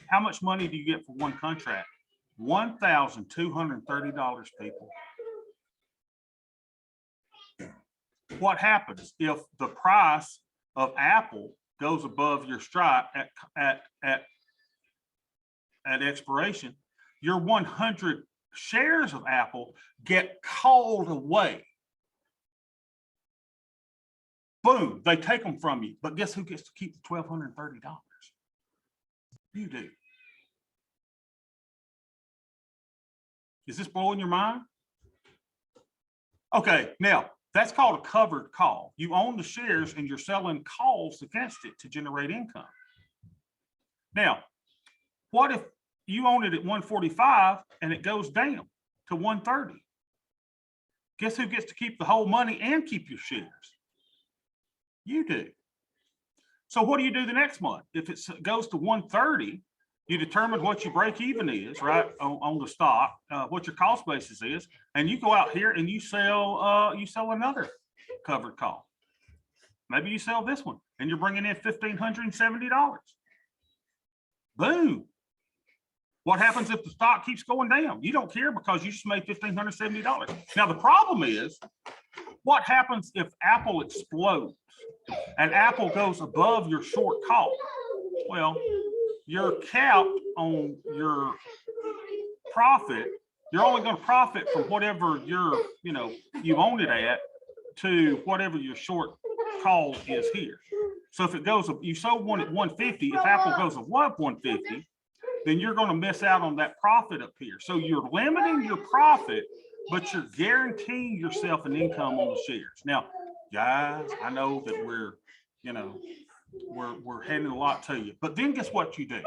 How much money do you get for one contract? $1,230, people. What happens if the price of Apple goes above your strike at expiration? Your 100 shares of Apple get called away. Boom, they take them from you. But guess who gets to keep the $1,230? You do. Is this blowing your mind? Okay, now that's called a covered call. You own the shares and you're selling calls against it to generate income. Now, what if you own it at 145 and it goes down to 130? Guess who gets to keep the whole money and keep your shares? You do. So what do you do the next month? If it goes to 130, you determine what your break even is, right, on the stock, what your cost basis is, and you go out here and you sell another covered call. Maybe you sell this one and you're bringing in $1,570. Boom. What happens if the stock keeps going down? You don't care because you just made $1,570. Now, the problem is, what happens if Apple explodes and Apple goes above your short call? Well, you're capped on your profit. You're only going to profit from whatever you own it at to whatever your short call is here. So if it goes, you sold one at 150, if Apple goes above 150, then you're going to miss out on that profit up here. So you're limiting your profit, but you're guaranteeing yourself an income on the shares. Now, guys, I know that we're handing a lot to you, but then guess what you do?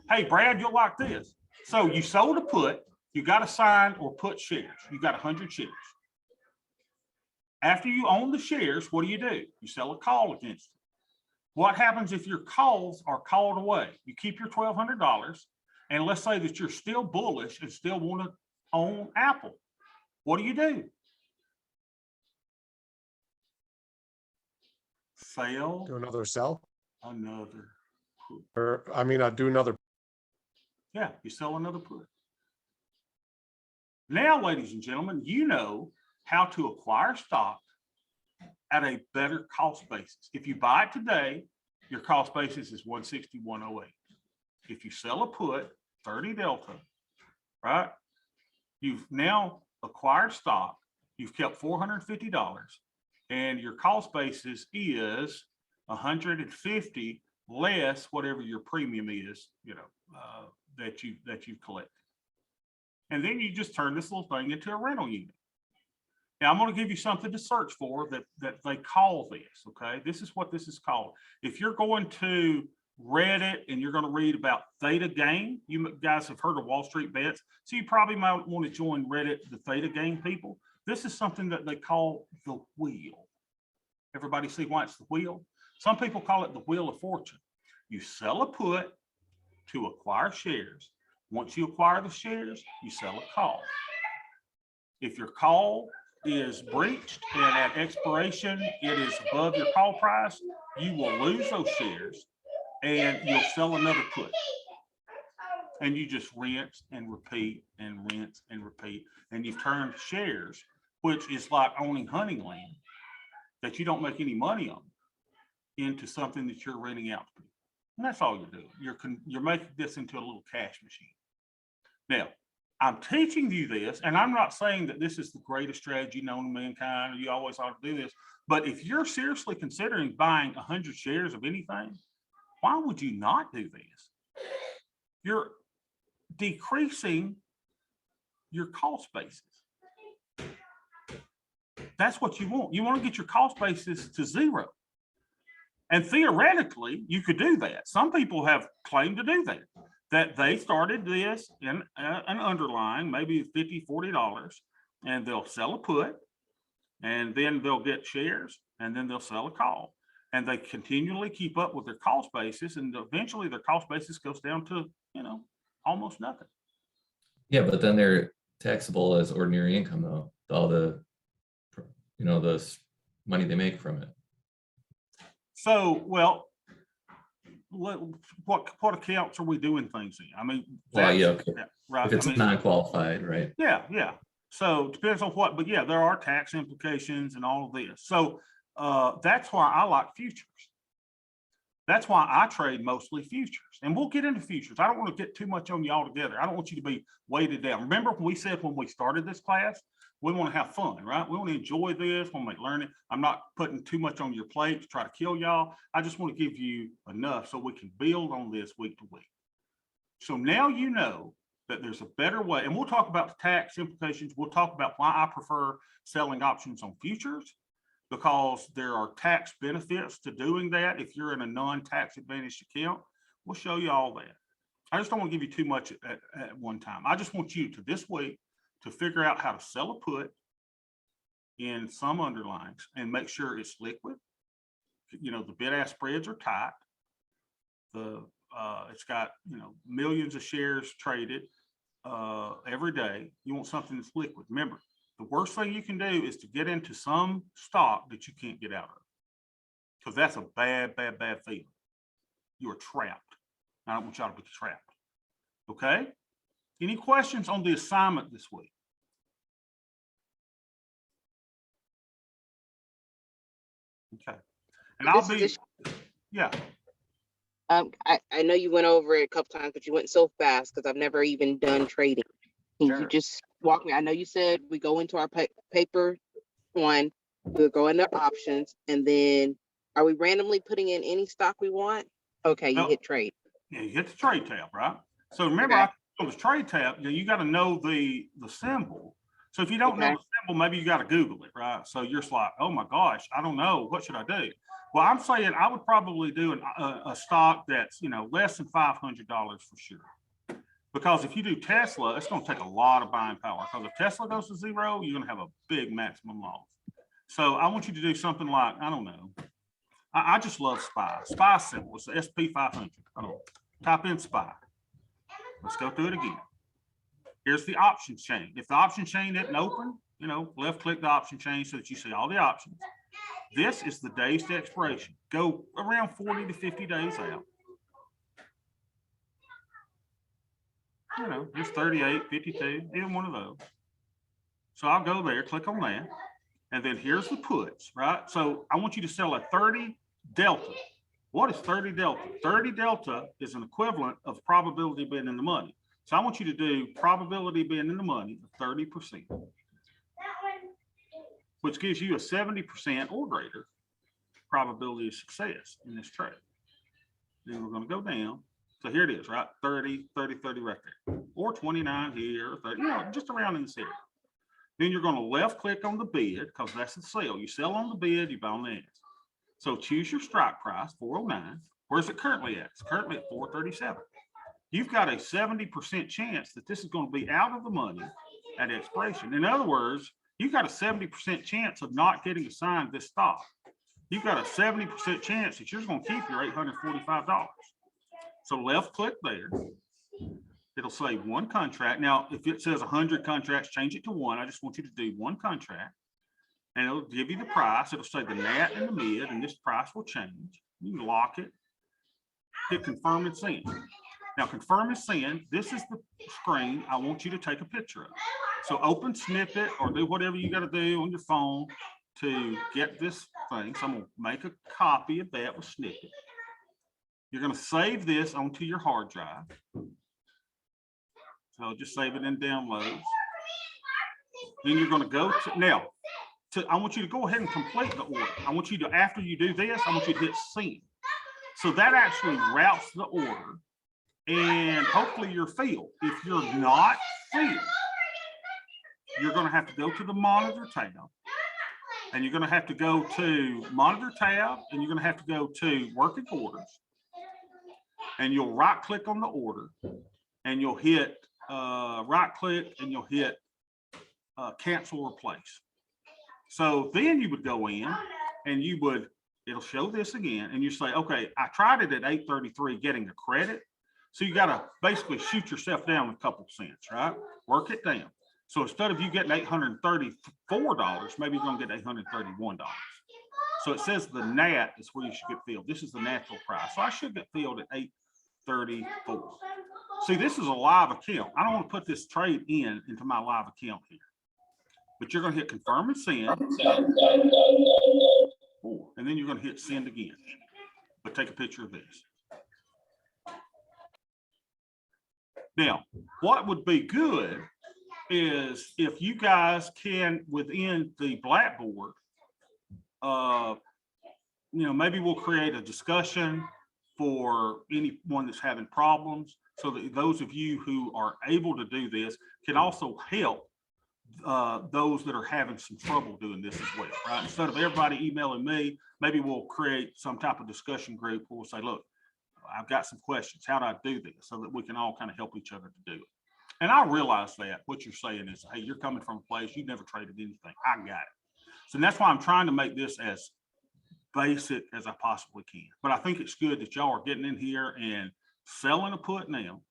Hey, Brad, you'll like this. So you sold a put, you got to sign or put shares. You got 100 shares. After you own the shares, what do? You sell a call against them. What happens if your calls are called away? You keep your $1,200, and let's say that you're still bullish and still want to own Apple. What do? Sell Do another sell, another put. or I do another. Yeah, you sell another put. Now, ladies and gentlemen, you know how to acquire stock at a better cost basis. If you buy it today, your cost basis is 160, 108. If you sell a put, 30 delta, right? You've now acquired stock, you've kept $450, and your cost basis is 150 less whatever your premium is, that you've collected. And then you just turn this little thing into a rental unit. Now, I'm going to give you something to search for that they call this, okay? This is what this is called. If you're going to Reddit and you're going to read about theta gain, you guys have heard of Wall Street bets, so you probably might want to join Reddit, the theta gain people. This is something that they call the wheel. Everybody see why it's the wheel? Some people call it the wheel of fortune. You sell a put to acquire shares. Once you acquire the shares, you sell a call. If your call is breached and at expiration it is above your call price, you will lose those shares and you'll sell another put. And you just rinse and repeat and rinse and repeat. And you've turned shares, which is like owning hunting land that you don't make any money on, into something that you're renting out to people. And that's all you're doing. You're making this into a little cash machine. Now, I'm teaching you this, and I'm not saying that this is the greatest strategy known to mankind, or you always ought to do this, but if you're seriously considering buying 100 shares of anything, why would you not do this? You're decreasing your cost basis. That's what you want. You want to get your cost basis to zero. And theoretically, you could do that. Some people have claimed to do that they started this in an underlying, maybe $50, $40, and they'll sell a put, and then they'll get shares, and then they'll sell a call. And they continually keep up with their cost basis, and eventually their cost basis goes down to, almost nothing. Yeah, but then they're taxable as ordinary income though, all the money they make from it. So, well, what accounts are we doing things in? I mean, Well, yeah, okay. right. If it's non-qualified, right? Yeah. So it depends on what, but yeah, there are tax implications and all of this. So that's why I like futures. That's why I trade mostly futures, and we'll get into futures. I don't want to get too much on you all together. I don't want you to be weighted down. Remember when we said when we started this class, we want to have fun, right? We want to enjoy this, we want to make learning. I'm not putting too much on your plate to try to kill y'all. I just want to give you enough so we can build on this week to week. So now you know that there's a better way, and we'll talk about the tax implications. We'll talk about why I prefer selling options on futures, because there are tax benefits to doing that if you're in a non-tax advantaged account. We'll show you all that. I just don't want to give you too much at one time. I just want you to this week to figure out how to sell a put in some underlyings and make sure it's liquid. The bid-ask spreads are tight. It's got millions of shares traded every day. You want something that's liquid. Remember, the worst thing you can do is to get into some stock that you can't get out of, because that's a bad feeling. You are trapped. I don't want y'all to be trapped. Okay? Any questions on the assignment this week? Okay. And I'll be, yeah, I know you went over it a couple times, but you went so fast because I've never even done trading. Can Sure. you just walk me? I know you said we go into our paper one, we'll go into options, and then are we randomly putting in any stock we want? Okay, you No. hit trade. yeah, you hit the trade tab, right? So remember, Okay. I told the trade tab, you got to know the symbol. So if you don't know Okay. the symbol, maybe you got to Google it, right? So you're just like, oh my gosh, I don't know. What should I do? Well, I'm saying I would probably do a stock that's, less than $500 for sure. Because if you do Tesla, it's going to take a lot of buying power. Because if Tesla goes to zero, you're going to have a big maximum loss. So I want you to do something like, I don't know. I just love SPY. SPY symbol. It's the SP 500. Type in SPY. Let's go through it again. Here's the option chain. If the option chain isn't open, left click the option chain so that you see all the options. This is the days to expiration. Go around 40 to 50 days out. There's 38, 52, either one of those. So I'll go there, click on that. And then here's the puts, right? So I want you to sell a 30 delta. What is 30 delta? 30 delta is an equivalent of probability being in the money. So I want you to do probability being in the money of 30%, which gives you a 70% or greater probability of success in this trade. Then we're going to go down. So here it is, right? 30, 30, 30 right there, or 29 here, 30, just around in this area. Then you're going to left click on the bid because that's the sell. You sell on the bid, you buy on the ask. So choose your strike price, 409. Where's it currently at? It's currently at 437. You've got a 70% chance that this is going to be out of the money at expiration. In other words, you've got a 70% chance of not getting assigned this stock. You've got a 70% chance that you're going to keep your $845. So left click there. It'll say one contract. Now, if it says 100 contracts, change it to one. I just want you to do one contract. And it'll give you the price. It'll say the net and the mid, and this price will change. You can lock it. Hit confirm and send. Now, confirm and send. This is the screen I want you to take a picture of. So open Snippet or do whatever you got to do on your phone to get this thing. So I'm going to make a copy of that with Snippet. You're going to save this onto your hard drive. So just save it in downloads. Then you're going to go to, now, I want you to go ahead and complete the order. I want you to, after you do this, I want you to hit send. So that actually routes the order and hopefully you're filled. If you're not filled, you're going to have to go to the monitor tab and you're going to have to go to monitor tab and you're going to have to go to working orders and you'll right click on the order and you'll hit right click and you'll hit cancel replace. So then you would go in and you would, it'll show this again and you say, okay, I tried it at 833 getting a credit. So you got to basically shoot yourself down a couple cents, right? Work it down. So instead of you getting $834, maybe you're going to get $831. So it says the NAT is where you should get filled. This is the natural price. So I should get filled at 834. See, this is a live account. I don't want to put this trade into my live account here. But you're going to hit confirm and send. And then you're going to hit send again. But take a picture of this. Now, what would be good is if you guys can, within the Blackboard, maybe we'll create a discussion for anyone that's having problems so that those of you who are able to do this can also help those that are having some trouble doing this as well, right? Instead of everybody emailing me, maybe we'll create some type of discussion group where we'll say, look, I've got some questions. How do I do this? So that we can all kind of help each other to do it. And I realize that what you're saying is, hey, you're coming from a place you've never traded anything. I got it. So that's why I'm trying to make this as basic as I possibly can. But I think it's good that y'all are getting in here and selling a put now.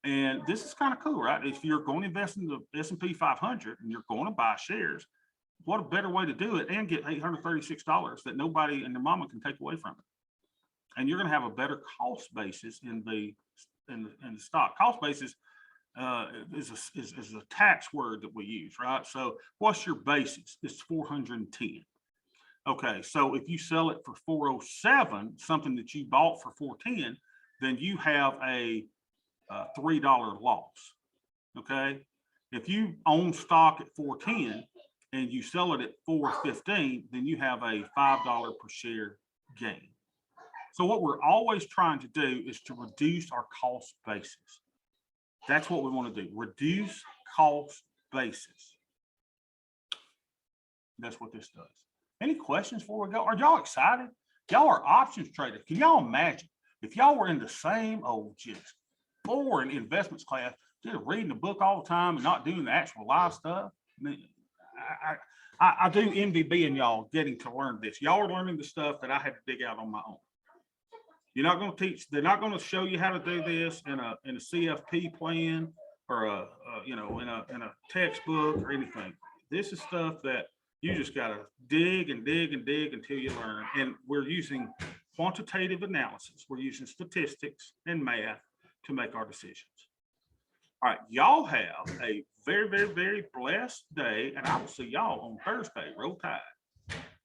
And this is kind of cool, right? If you're going to invest in the S&P 500 and you're going to buy shares, what a better way to do it and get $836 that nobody and their mama can take away from it. And you're going to have a better cost basis in the the stock. Cost basis is a tax word that we use, right? So what's your basis? It's 410. Okay, so if you sell it for 407, something that you bought for 410, then you have a $3 loss. Okay, if you own stock at 410 and you sell it at 415, then you have a $5 per share gain. So what we're always trying to do is to reduce our cost basis. That's what we want to do. Reduce cost basis. That's what this does. Any questions before we go? Are y'all excited? Y'all are options traders. Can y'all imagine if y'all were in the same old just boring investments class, just reading a book all the time and not doing the actual live stuff? I mean, I do envy being y'all getting to learn this. Y'all are learning the stuff that I had to dig out on my own. You're not going to teach. They're not going to show you how to do this in a CFP plan or in a textbook or anything. This is stuff that you just got to dig and dig and dig until you learn. And we're using quantitative analysis. We're using statistics and math to make our decisions. All right, y'all have a very, very, very blessed day, and I will see y'all on Thursday. Roll Tide.